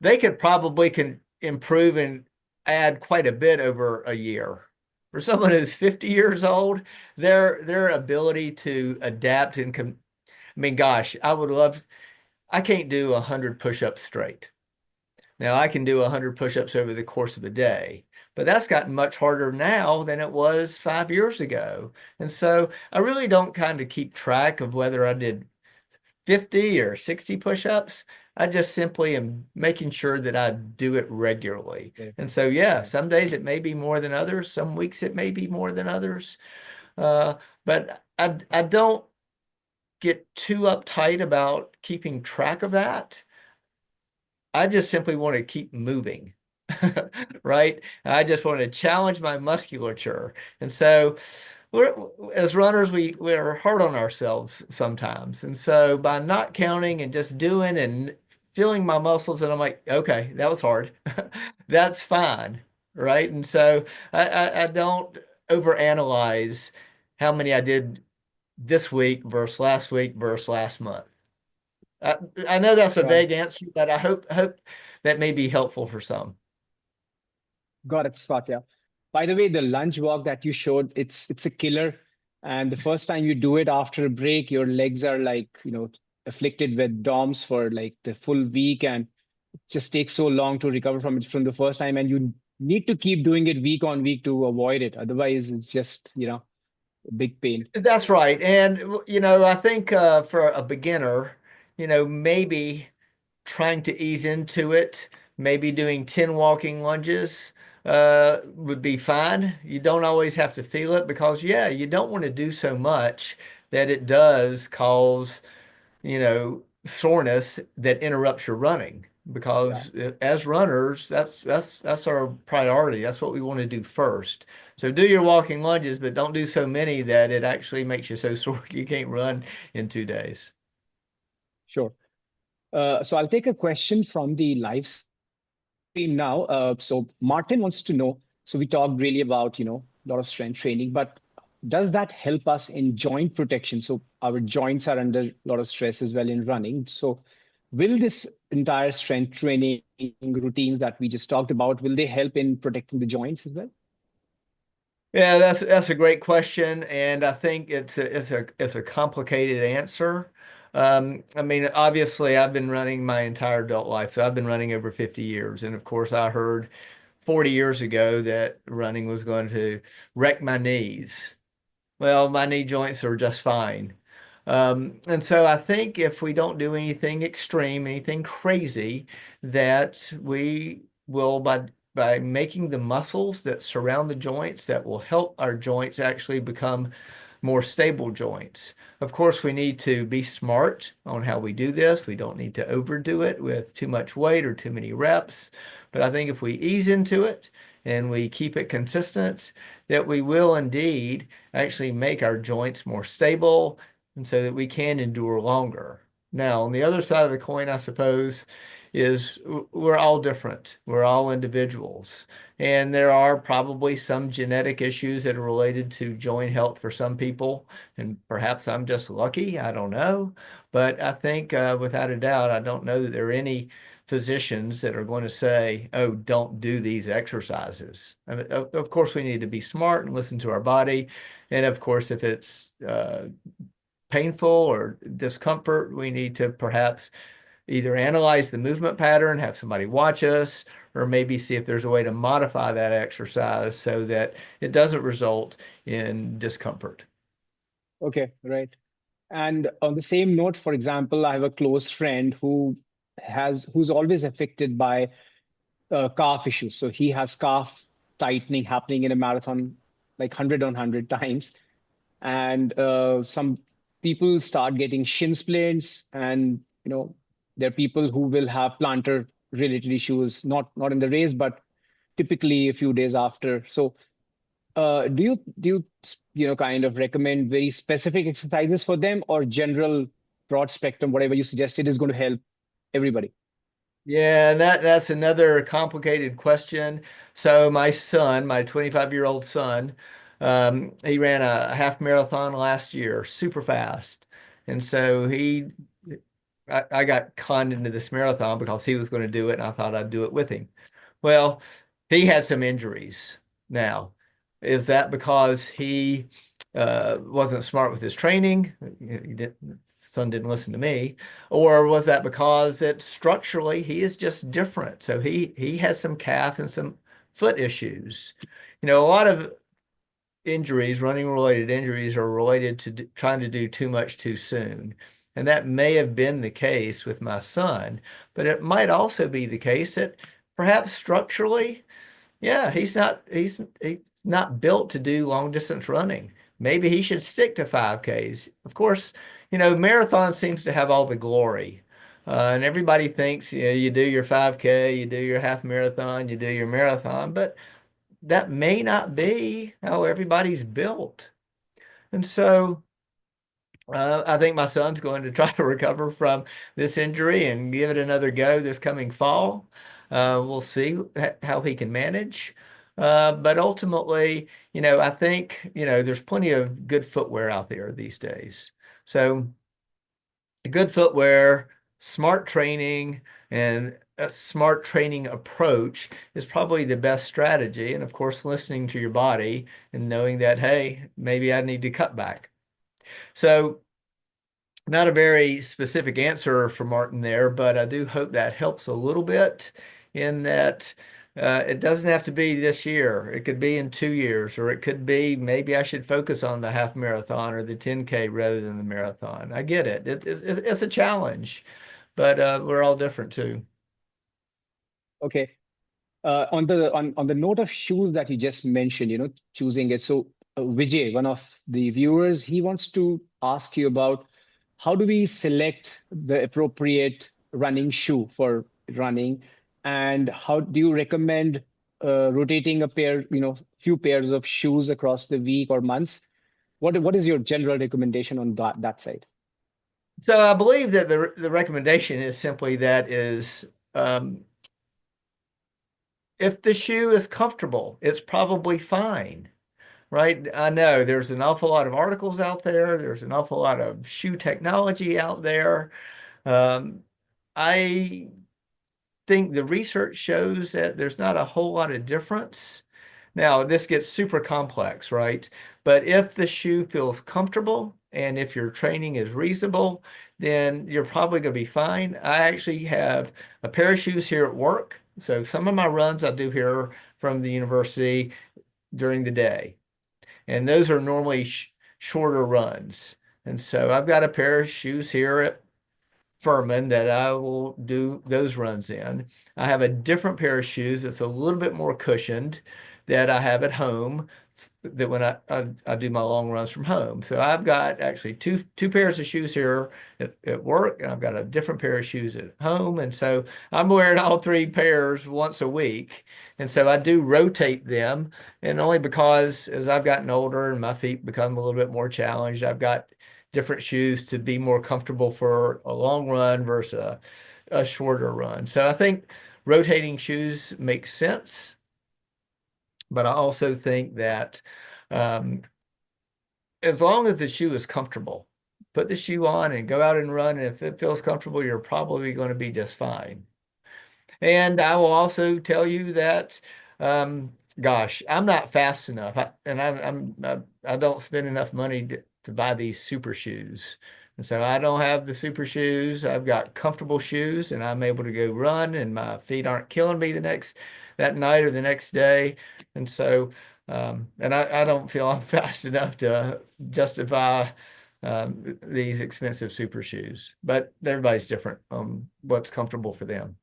they could probably can improve and add quite a bit over a year. For someone who's 50 years old, their ability to adapt and I mean, gosh, I can't do 100 push-ups straight. Now I can do 100 push-ups over the course of a day, but that's gotten much harder now than it was 5 years ago. And so I really don't kind of keep track of whether I did 50 or 60 push-ups. I just simply am making sure that I do it regularly. Okay. And so, yeah, Right. some days it may be more than others. Some weeks it may be more than others. But I don't get too uptight about keeping track of that. I just simply want to keep moving, right? I just want to challenge my musculature. And so as runners, we're hard on ourselves sometimes. And so by not counting and just doing and feeling my muscles, and I'm like, okay, that was hard. That's fine, right? And so I don't overanalyze how many I did this week versus last month. I know that's a Got it. vague answer, but I hope that may be helpful for some. Got it, Scott. Yeah. By the way, the lunge walk that you showed, it's a killer. And the first time you do it after a break, your legs are like, afflicted with DOMS for like the full week, and it just takes so long to recover from it from the first time. And you need to keep doing it week on week to avoid it. Otherwise, it's just, a big pain. That's right. And, I think for a beginner, maybe trying to ease into it, maybe doing 10 walking lunges would be fine. You don't always have to feel it because, yeah, you don't want to do so much that it does cause soreness that interrupts your running Yeah, because as runners, that's our priority. That's what we want to do first. So do your walking lunges, but don't do so many that it actually makes you so sore you can't run in 2 days. sure. So I'll take a question from the live stream now. So Martin wants to know, so we talked really about, a lot of strength training, but does that help us in joint protection? So our joints are under a lot of stress as well in running. So will this entire strength training routines that we just talked about, will they help in protecting the joints as well? Yeah, that's a great question, and I think it's a complicated answer. I mean, obviously, I've been running my entire adult life, so I've been running over 50 years, and of course, I heard 40 years ago that running was going to wreck my knees. Well, my knee joints are just fine. And so I think if we don't do anything extreme, anything crazy, that we will, by making the muscles that surround the joints, that will help our joints actually become more stable joints. Of course, we need to be smart on how we do this. We don't need to overdo it with too much weight or too many reps. But I think if we ease into it and we keep it consistent, that we will indeed actually make our joints more stable and so that we can endure longer. Now, on the other side of the coin, I suppose, is we're all different. We're all individuals. And there are probably some genetic issues that are related to joint health for some people. And perhaps I'm just lucky. I don't know. But I think without a doubt, I don't know that there are any physicians that are going to say, oh, don't do these exercises. I mean, of course, we need to be smart and listen to our body. And of course, if it's painful or discomfort, we need to perhaps either analyze the movement pattern, have somebody watch us, or maybe see if there's a way to modify that exercise so that it doesn't result in discomfort. Okay, right. And on the same note, for example, I have a close friend who's always affected by calf issues. So he has calf tightening happening in a marathon like 100 on 100 times. And some people start getting shin splints, and there are people who will have plantar related issues, not in the race, but typically a few days after. So do you kind of recommend very specific exercises for them, or general broad spectrum, whatever you suggested is going to help everybody? Yeah, and that's another complicated question. So my son, my 25-year-old son, he ran a half marathon last year, super fast. And so I got conned into this marathon because he was going to do it, and I thought I'd do it with him. Well, he had some injuries. Now, is that because he wasn't smart with his training? Son didn't listen to me. Or was that because that structurally he is just different? So he has some calf and some foot issues. A lot of injuries, running related injuries, are related to trying to do too much too soon. And that may have been the case with my son, but it might also be the case that perhaps structurally, yeah, he's not built to do long distance running. Maybe he should stick to 5Ks. Of course, marathon seems to have all the glory. And everybody thinks, you do your 5K, you do your half marathon, you do your marathon, but that may not be how everybody's built. And so I think my son's going to try to recover from this injury and give it another go this coming fall. We'll see how he can manage. But ultimately, I think, there's plenty of good footwear out there these days. So good footwear, smart training, and a smart training approach is probably the best strategy. And of course, listening to your body and knowing that, hey, maybe I need to cut back. So not a very specific answer for Martin there, but I do hope that helps a little bit in that it doesn't have to be this year. It could be in 2 years, or it could be maybe I should focus on the half marathon or the 10K rather than the marathon. I get it. It's a challenge, but we're all different too. Okay. On the note of shoes that you just mentioned, choosing it. So Vijay, one of the viewers, he wants to ask you about how do we select the appropriate running shoe for running, and how do you recommend rotating a pair, few pairs of shoes across the week or months? What is your general recommendation on that side? So I believe that the recommendation is simply that is if the shoe is comfortable, it's probably fine. Right? I know there's an awful lot of articles out there. There's an awful lot of shoe technology out there. I think the research shows that there's not a whole lot of difference. Now, this gets super complex, right? But if the shoe feels comfortable and if your training is reasonable, then you're probably going to be fine. I actually have a pair of shoes here at work. So some of my runs I do here from the university during the day. And those are normally shorter runs. And so I've got a pair of shoes here at Furman that I will do those runs in. I have a different pair of shoes that's a little bit more cushioned that I have at home that when I do my long runs from home. So I've got actually two pairs of shoes here at work, and I've got a different pair of shoes at home. And so I'm wearing all three pairs once a week. And so I do rotate them. And only because as I've gotten older and my feet become a little bit more challenged, I've got different shoes to be more comfortable for a long run versus a shorter run. So I think rotating shoes makes sense. But I also think that as long as the shoe is comfortable, put the shoe on and go out and run. And if it feels comfortable, you're probably going to be just fine. And I will also tell you that, gosh, I'm not fast enough, I don't spend enough money to buy these super shoes. And so I don't have the super shoes. I've got comfortable shoes, and I'm able to go run, and my feet aren't killing me that night or the next day. And so, and I don't feel I'm fast enough to justify these expensive super shoes. But everybody's different on what's comfortable for them.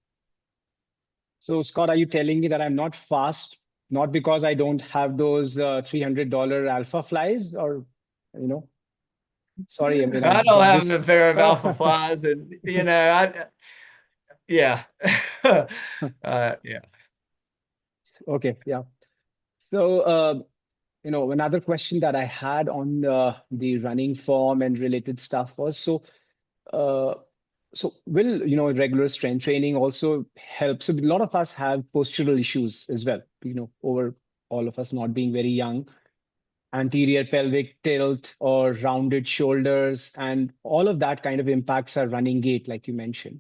So, Scott, are you telling me that I'm not fast, not because I don't have those $300 Alpha Flies, or, you know, sorry, I mean, I don't have this. a pair of Alpha Flies, and yeah, yeah. Okay, yeah. So, another question that I had on the running form and related stuff was, uh, will, regular strength training also help? So a lot of us have postural issues as well, over all of us not being very young, anterior pelvic tilt or rounded shoulders, and all of that kind of impacts our running gait, like you mentioned.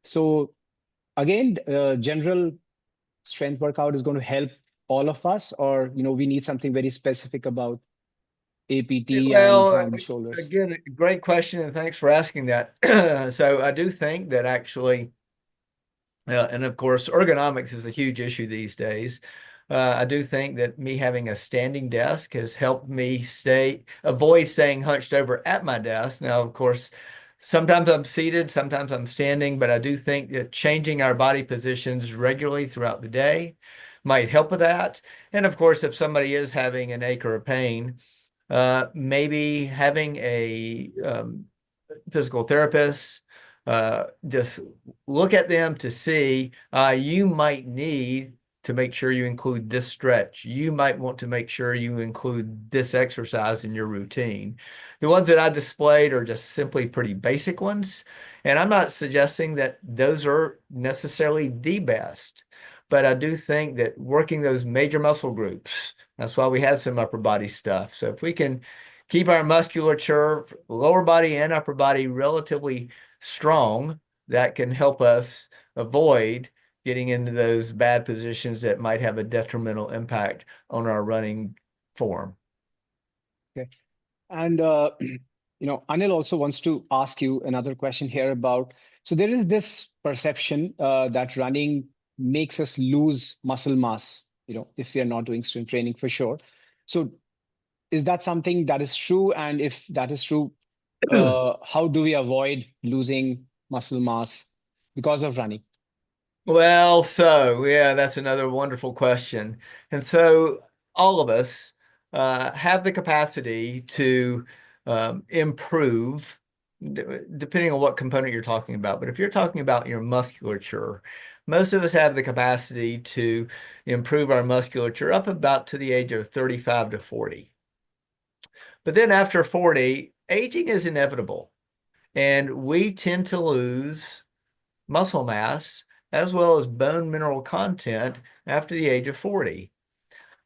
So again, general strength workout is going to help all of us, or, we need something very specific about APT and Well, rounded shoulders? again, great question, and thanks for asking that. So I do think that actually, and of course, ergonomics is a huge issue these days. I do think that me having a standing desk has helped me avoid staying hunched over at my desk. Now, of course, sometimes I'm seated, sometimes I'm standing, but I do think that changing our body positions regularly throughout the day might help with that. And of course, if somebody is having an ache or a pain, maybe having a physical therapist just look at them to see you might need to make sure you include this stretch. You might want to make sure you include this exercise in your routine. The ones that I displayed are just simply pretty basic ones. And I'm not suggesting that those are necessarily the best, but I do think that working those major muscle groups, that's why we had some upper body stuff. So if we can keep our musculature, lower body and upper body, relatively strong, that can help us avoid getting into those bad positions that might have a detrimental impact on our running form. Okay. And, Anil also wants to ask you another question here about, so there is this perception that running makes us lose muscle mass, if we are not doing strength training for sure. So is that something that is true? And if that is true, how do we avoid losing muscle mass because of running? Well, so yeah, that's another wonderful question. And so all of us have the capacity to improve, depending on what component you're talking about. But if you're talking about your musculature, most of us have the capacity to improve our musculature up about to the age of 35 to 40. But then after 40, aging is inevitable, and we tend to lose muscle mass as well as bone mineral content after the age of 40,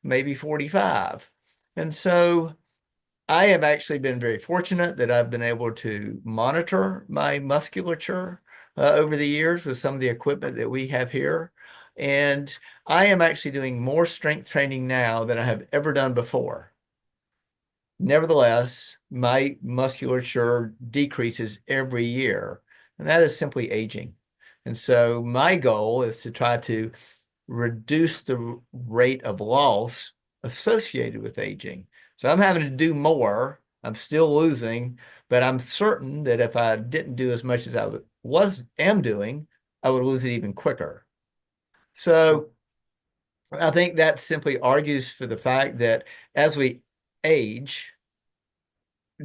maybe 45. And so I have actually been very fortunate that I've been able to monitor my musculature over the years with some of the equipment that we have here. And I am actually doing more strength training now than I have ever done before. Nevertheless, my musculature decreases every year, and that is simply aging. And so my goal is to try to reduce the rate of loss associated with aging. So I'm having to do more I'm still losing, but I'm certain that if I didn't do as much as I am doing, I would lose it even quicker. So I think that simply argues for the fact that as we age,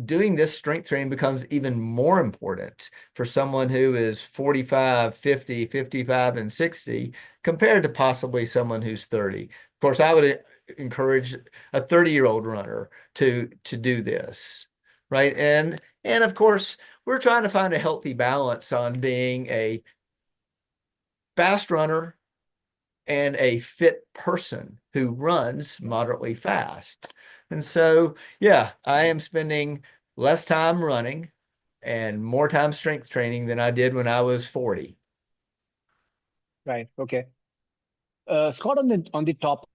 doing this strength training becomes even more important for someone who is 45, 50, 55, and 60 compared to possibly someone who's 30. Of course, I would encourage a 30-year-old runner to do this, right? And of course, we're trying to find a healthy balance on being a fast runner and a fit person who runs moderately fast. And so, yeah, I am spending less time running and more time strength training than I did when I was 40. Right. Okay. Scott, on the topic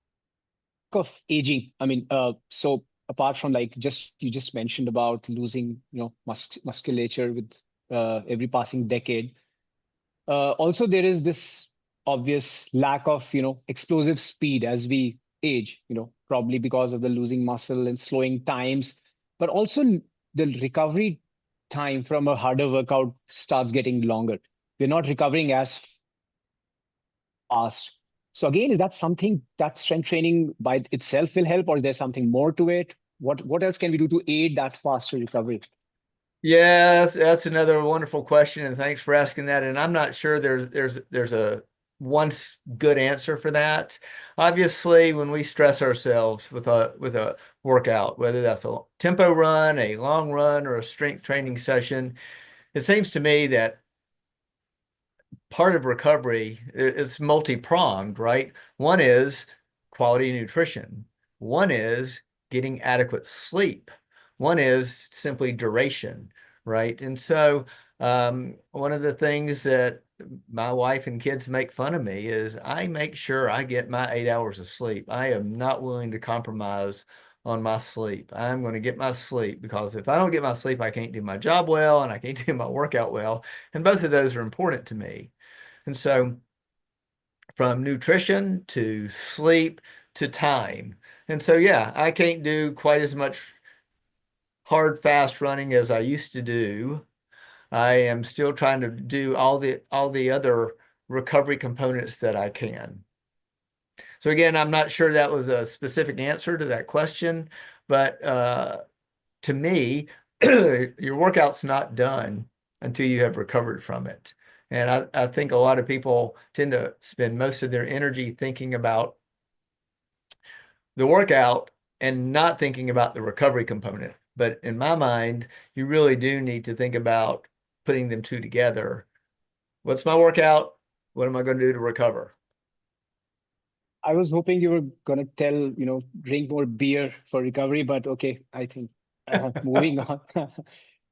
of aging, I mean, so apart from like just you just mentioned about losing, musculature with every passing decade, also there is this obvious lack of, explosive speed as we age, probably because of the losing muscle and slowing times, but also the recovery time from a harder workout starts getting longer. We're not recovering as fast. So again, is that something that strength training by itself will help, or is there something more to it? What else can we do to aid that faster recovery? Yeah, that's another wonderful question, and thanks for asking that. And I'm not sure there's a one good answer for that. Obviously, when we stress ourselves with a workout, whether that's a tempo run, a long run, or a strength training session, it seems to me that part of recovery is multi-pronged, right? One is quality nutrition. One is getting adequate sleep. One is simply duration, right? And so one of the things that my wife and kids make fun of me is I make sure I get my 8 hours of sleep. I am not willing to compromise on my sleep. I'm going to get my sleep because if I don't get my sleep, I can't do my job well and I can't do my workout well. And both of those are important to me. And so from nutrition to sleep to time. And so, yeah, I can't do quite as much hard, fast running as I used to do. I am still trying to do all the other recovery components that I can. So again, I'm not sure that was a specific answer to that question, but to me, your workout's not done until you have recovered from it. And I think a lot of people tend to spend most of their energy thinking about the workout and not thinking about the recovery component. But in my mind, you really do need to think about putting them two together. What's my workout? What am I going to do to recover? I was hoping you were gonna tell, drink more beer for recovery, but okay, I think moving on.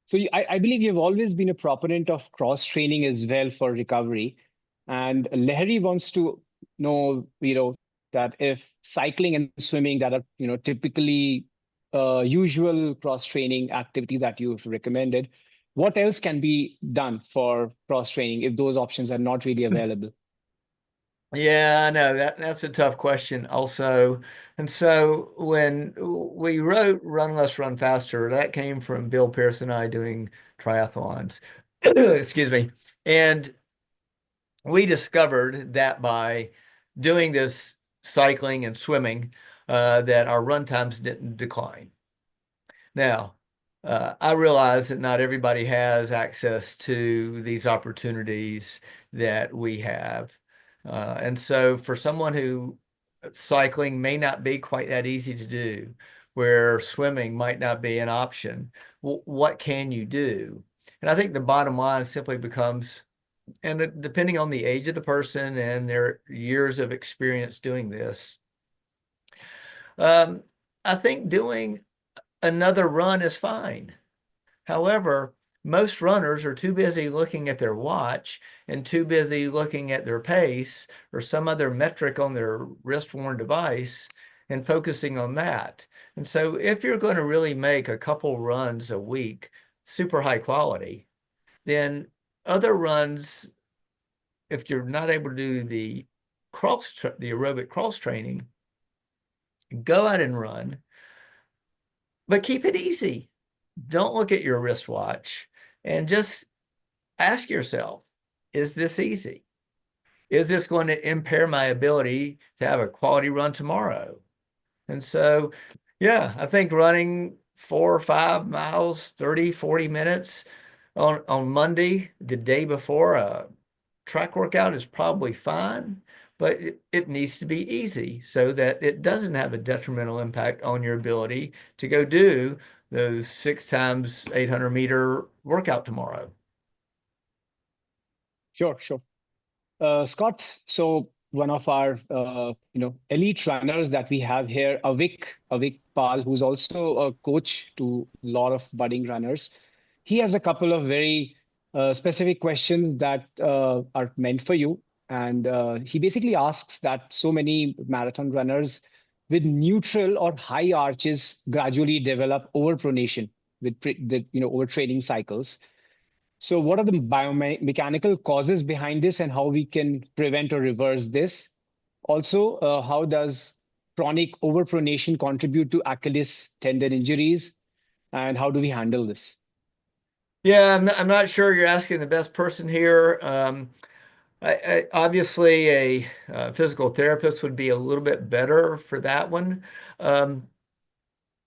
So I believe you've always been a proponent of cross training as well for recovery. And Lahari wants to know, that if cycling and swimming that are, typically usual cross training activities that you've recommended, what else can be done for cross training if those options are not really available? Yeah, I know that's a tough question also. And so when we wrote Run Less, Run Faster, that came from Bill Pierce and I doing triathlons. Excuse me. And we discovered that by doing this cycling and swimming, that our run times didn't decline. Now, I realize that not everybody has access to these opportunities that we have. And so for someone who cycling may not be quite that easy to do, where swimming might not be an option, what can you do? And I think the bottom line simply becomes, and depending on the age of the person and their years of experience doing this, um, I think doing another run is fine. However, most runners are too busy looking at their watch and too busy looking at their pace or some other metric on their wrist-worn device and focusing on that. And so if you're going to really make a couple runs a week super high quality, then other runs, if you're not able to do the aerobic cross training, go out and run, but keep it easy. don't look at your wristwatch and just ask yourself, is this easy? Is this going to impair my ability to have a quality run tomorrow? And so, yeah, I think running 4 or 5 miles, 30, 40 minutes on Monday, the day before a track workout is probably fine, but it needs to be easy so that it doesn't have a detrimental impact on your ability to go do those 6 times 800 meter workout tomorrow. Sure, sure. Scott, so one of our elite runners that we have here, Avik Pal, who's also a coach to a lot of budding runners. He has a couple of very specific questions that are meant for you, and he basically asks that so many marathon runners with neutral or high arches gradually develop overpronation with the overtraining cycles. So, what are the biomechanical causes behind this, and how we can prevent or reverse this? Also, how does chronic overpronation contribute to Achilles tendon injuries, and how do we handle this? Yeah, I'm not sure you're asking the best person here. Obviously, a physical therapist would be a little bit better for that one. Um,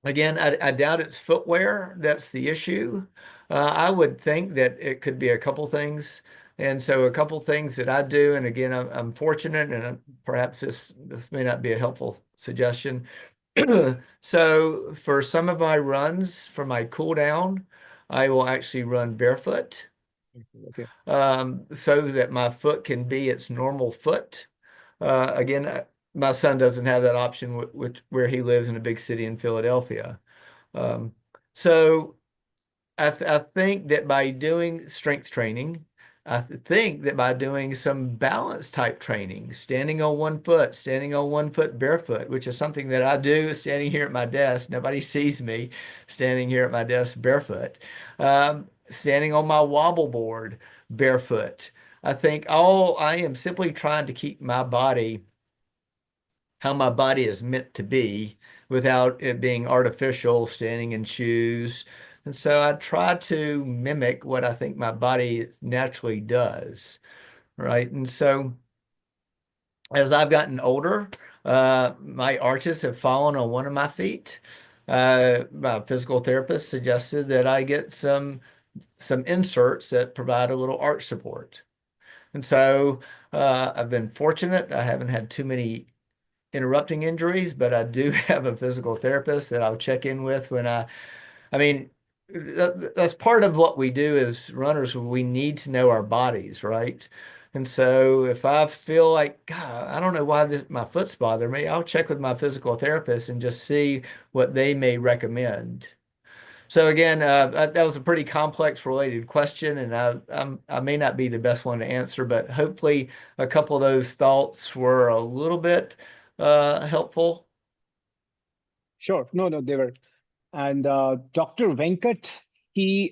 Again, I doubt it's footwear that's the issue. I would think that it could be a couple things. And so a couple things that I do, and again, I'm fortunate, and perhaps this may not be a helpful suggestion. So for some of my runs, for my cool down, I will actually run barefoot, Okay. so that my foot can be its normal foot. Again, my son doesn't have that option where he lives in a big city in Philadelphia. Um, so I think that by doing strength training, I think that by doing some balance type training, standing on one foot barefoot, which is something that I do standing here at my desk. Nobody sees me standing here at my desk barefoot. Standing on my wobble board barefoot. I think all I am simply trying to keep my body how my body is meant to be without it being artificial, standing in shoes. And so I try to mimic what I think my body naturally does, right? And so as I've gotten older, my arches have fallen on one of my feet. My physical therapist suggested that I get some inserts that provide a little arch support. And so I've been fortunate. I haven't had too many interrupting injuries, but I do have a physical therapist that I'll check in with I mean, that's part of what we do as runners. We need to know our bodies, right? And so if I feel like, God, I don't know why my foot's bothering me, I'll check with my physical therapist and just see what they may recommend. So again, that was a pretty complex related question, and I may not be the best one to answer, but hopefully a couple of those thoughts were a little bit helpful. Sure. No, no, they were. And Dr. Venkat, he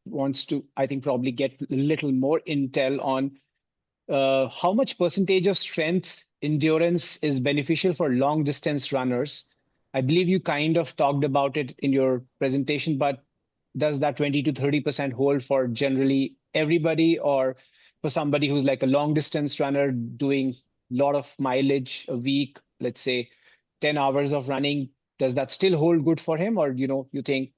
wants to, I think, probably get a little more intel on how much percentage of strength endurance is beneficial for long distance runners. I believe you kind of talked about it in your presentation, but does that 20 to 30% hold for generally everybody, or for somebody who's like a long distance runner doing a lot of mileage a week, let's say 10 hours of running, does that still hold good for him? Or, you think,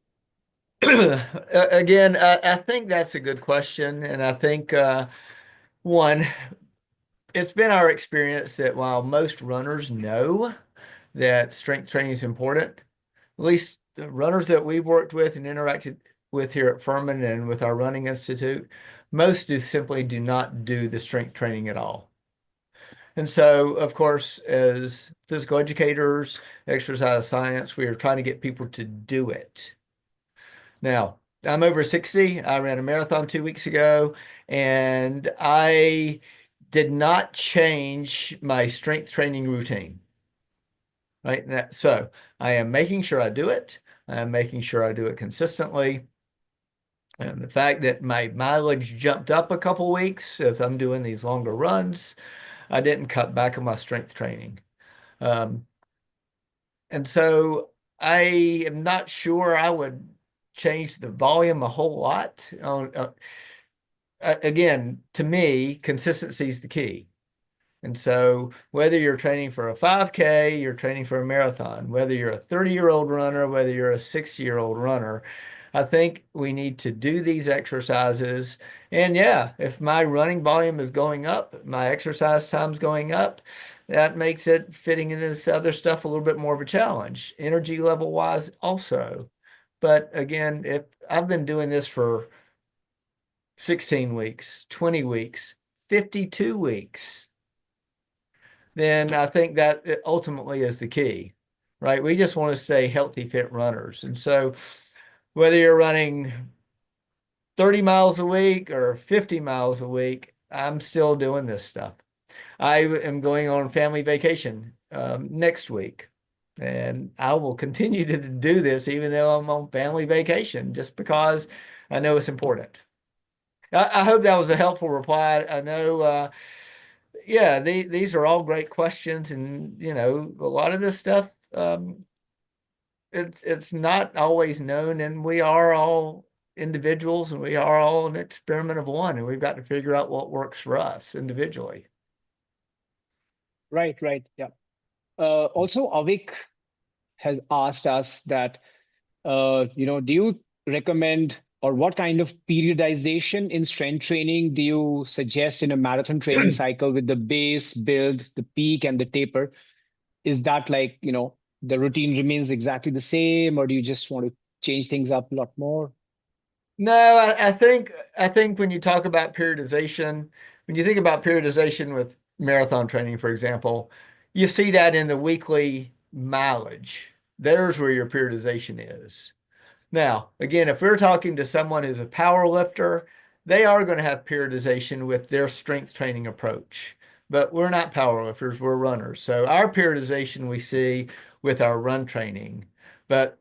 Again, I think that's a good question, and I think one, it's been our experience that while most runners know that strength training is important, at least the runners that we've worked with and interacted with here at Furman and with our running institute, most simply do not do the strength training at all. And so, of course, as physical educators, exercise science, we are trying to get people to do it. Now, I'm over 60. I ran a marathon 2 weeks ago, and I did not change my strength training routine. Right? So I am making sure I do it. I'm making sure I do it consistently. And the fact that my mileage jumped up a couple weeks as I'm doing these longer runs, I didn't cut back on my strength training. And so I am not sure I would change the volume a whole lot. Again, to me, consistency is the key. And so whether you're training for a 5K, you're training for a marathon, whether you're a 30-year-old runner, whether you're a 60-year-old runner, I think we need to do these exercises. And yeah, if my running volume is going up, my exercise time's going up, that makes it fitting in this other stuff a little bit more of a challenge, energy level wise also. But again, if I've been doing this for 16 weeks, 20 weeks, 52 weeks, then I think that ultimately is the key, right? We just want to stay healthy, fit runners. And so whether you're running 30 miles a week or 50 miles a week, I'm still doing this stuff. I am going on family vacation next week, and I will continue to do this even though I'm on family vacation, just because I know it's important. I hope that was a helpful reply. I know, yeah, these are all great questions, and a lot of this stuff, it's not always known, and we are all individuals, and we are all an experiment of one, and we've got to figure out what works for us individually. Right, right. Yeah. Also, Avik has asked us that, do you recommend or what kind of periodization in strength training do you suggest in a marathon training cycle with the base, build, the peak, and the taper? Is that like, the routine remains exactly the same, or do you just want to change things up a lot more? No, I think when you talk about periodization, when you think about periodization with marathon training, for example, you see that in the weekly mileage. There's where your periodization is. Now, again, if we're talking to someone who's a power lifter, they are going to have periodization with their strength training approach. But we're not power lifters, we're runners. So our periodization we see with our run training. But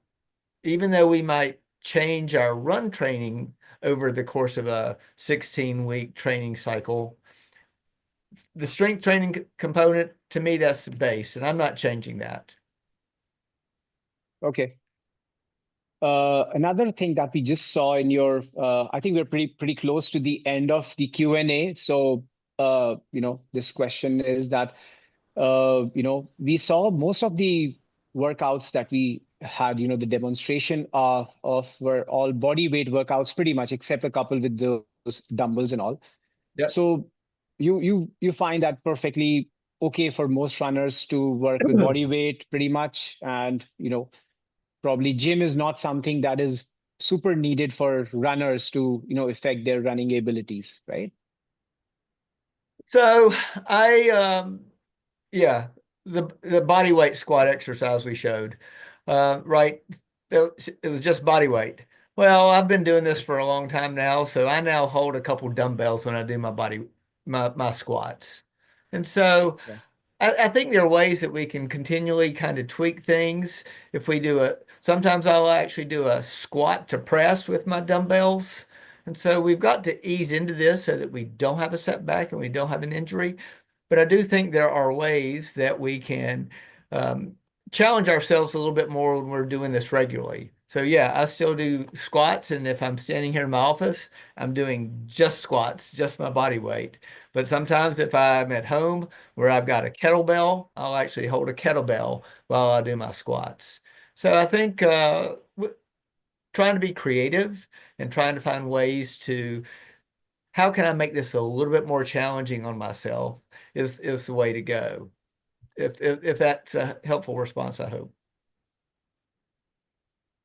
even though we might change our run training over the course of a 16-week training cycle, the strength training component, to me, that's the base, and I'm not changing that. Okay. Another thing that we just saw in your, I think we're pretty close to the end of the Q&A. So, this question is that, we saw most of the workouts that we had, the demonstration of were all body weight workouts pretty much, except a couple with those dumbbells and all. Yep. So you find that perfectly okay for most runners to work with body weight pretty much, and probably gym is not something that is super needed for runners to affect their running abilities, right? So yeah, the body weight squat exercise we showed, right? It was just body weight. Well, I've been doing this for a long time now, so I now hold a couple dumbbells when I do my squats. And so Yeah. I think there are ways that we can continually kind of tweak things. If we do sometimes I'll actually do a squat to press with my dumbbells. And so we've got to ease into this so that we don't have a setback and we don't have an injury. But I do think there are ways that we can challenge ourselves a little bit more when we're doing this regularly. So yeah, I still do squats, and if I'm standing here in my office, I'm doing just squats, just my body weight. But sometimes if I'm at home where I've got a kettlebell, I'll actually hold a kettlebell while I do my squats. So I think trying to be creative and trying to find ways to how can I make this a little bit more challenging on myself is the way to go. If that's a helpful response, I hope.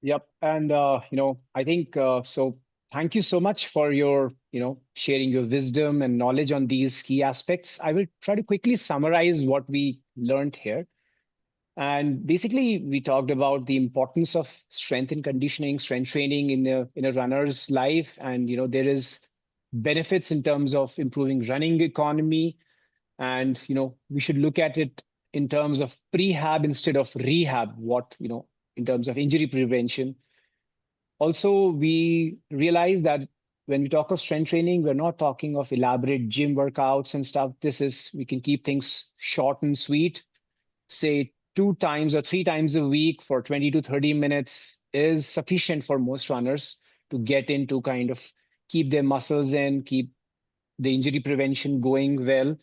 Yep. And, I think so. Thank you so much for your, sharing your wisdom and knowledge on these key aspects. I will try to quickly summarize what we learned here. And basically, we talked about the importance of strength and conditioning, strength training in a runner's life. And, there is benefits in terms of improving running economy. And, we should look at it in terms of prehab instead of rehab, in terms of injury prevention. Also, we realize that when we talk of strength training, we're not talking of elaborate gym workouts and stuff. We can keep things short and sweet, say 2 times or 3 times a week for 20 to 30 minutes, is sufficient for most runners to get into kind of keep their muscles in, keep the injury prevention going well.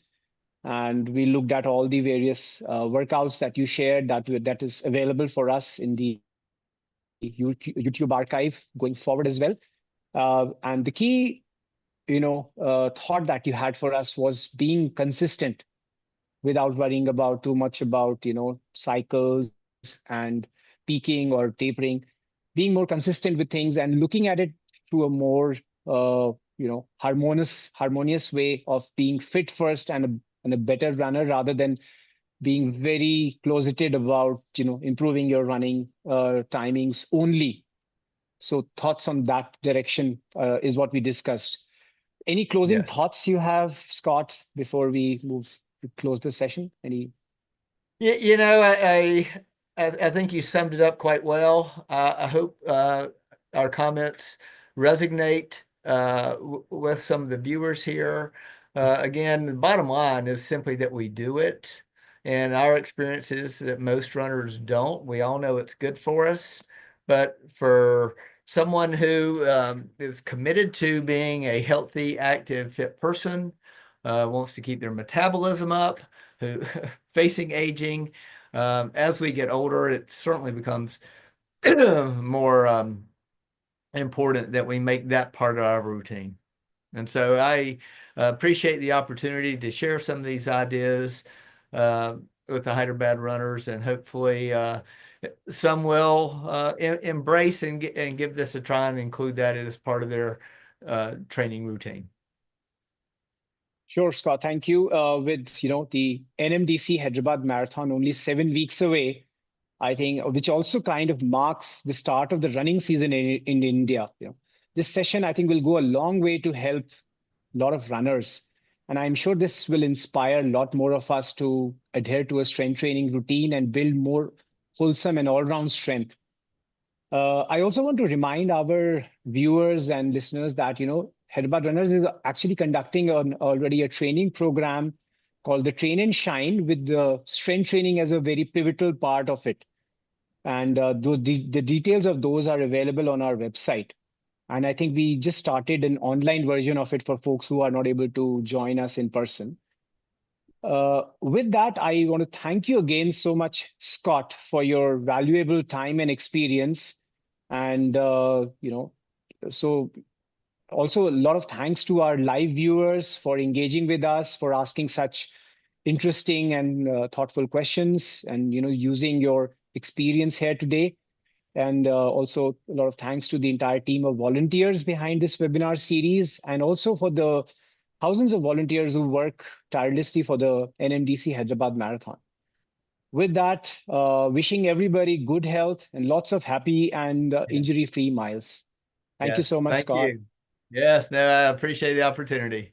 And we looked at all the various workouts that you shared that is available for us in the YouTube archive going forward as well. And the key, thought that you had for us was being consistent without worrying about too much about, cycles and peaking or tapering, being more consistent with things and looking at it through a more, harmonious way of being fit first and a better runner rather than being very closeted about, improving your running timings only. So thoughts on that direction is what we discussed. Any closing Yes. thoughts you have, Scott, before we move to close this session? Any? You know, I think you summed it up quite well. I hope our comments resonate with some of the viewers here. Again, the bottom line is simply that we do it. And our experience is that most runners don't. We all know it's good for us. But for someone who is committed to being a healthy, active, fit person, wants to keep their metabolism up, who facing aging, as we get older, it certainly becomes more important that we make that part of our routine. And so I appreciate the opportunity to share some of these ideas with the Hyderabad runners, and hopefully some will embrace and give this a try and include that as part of their training routine. Sure, Scott. Thank you. With the NMDC Hyderabad Marathon only 7 weeks away, I think, which also kind of marks the start of the running season in India. This session I think will go a long way to help a lot of runners, and I'm sure this will inspire a lot more of us to adhere to a strength training routine and build more wholesome and all-round strength. I also want to remind our viewers and listeners that, Hyderabad Runners is actually conducting already a training program called the Train and Shine, with the strength training as a very pivotal part of it. And the details of those are available on our website. And I think we just started an online version of it for folks who are not able to join us in person. With that, I want to thank you again so much, Scott, for your valuable time and experience. And, so also a lot of thanks to our live viewers for engaging with us, for asking such interesting and thoughtful questions, and, using your experience here today. And also a lot of thanks to the entire team of volunteers behind this webinar series, and also for the thousands of volunteers who work tirelessly for the NMDC Hyderabad Marathon. With that, wishing everybody good health and lots of happy and injury-free miles. Thank you so much, Thank Scott. you. Yes, no, I appreciate the opportunity.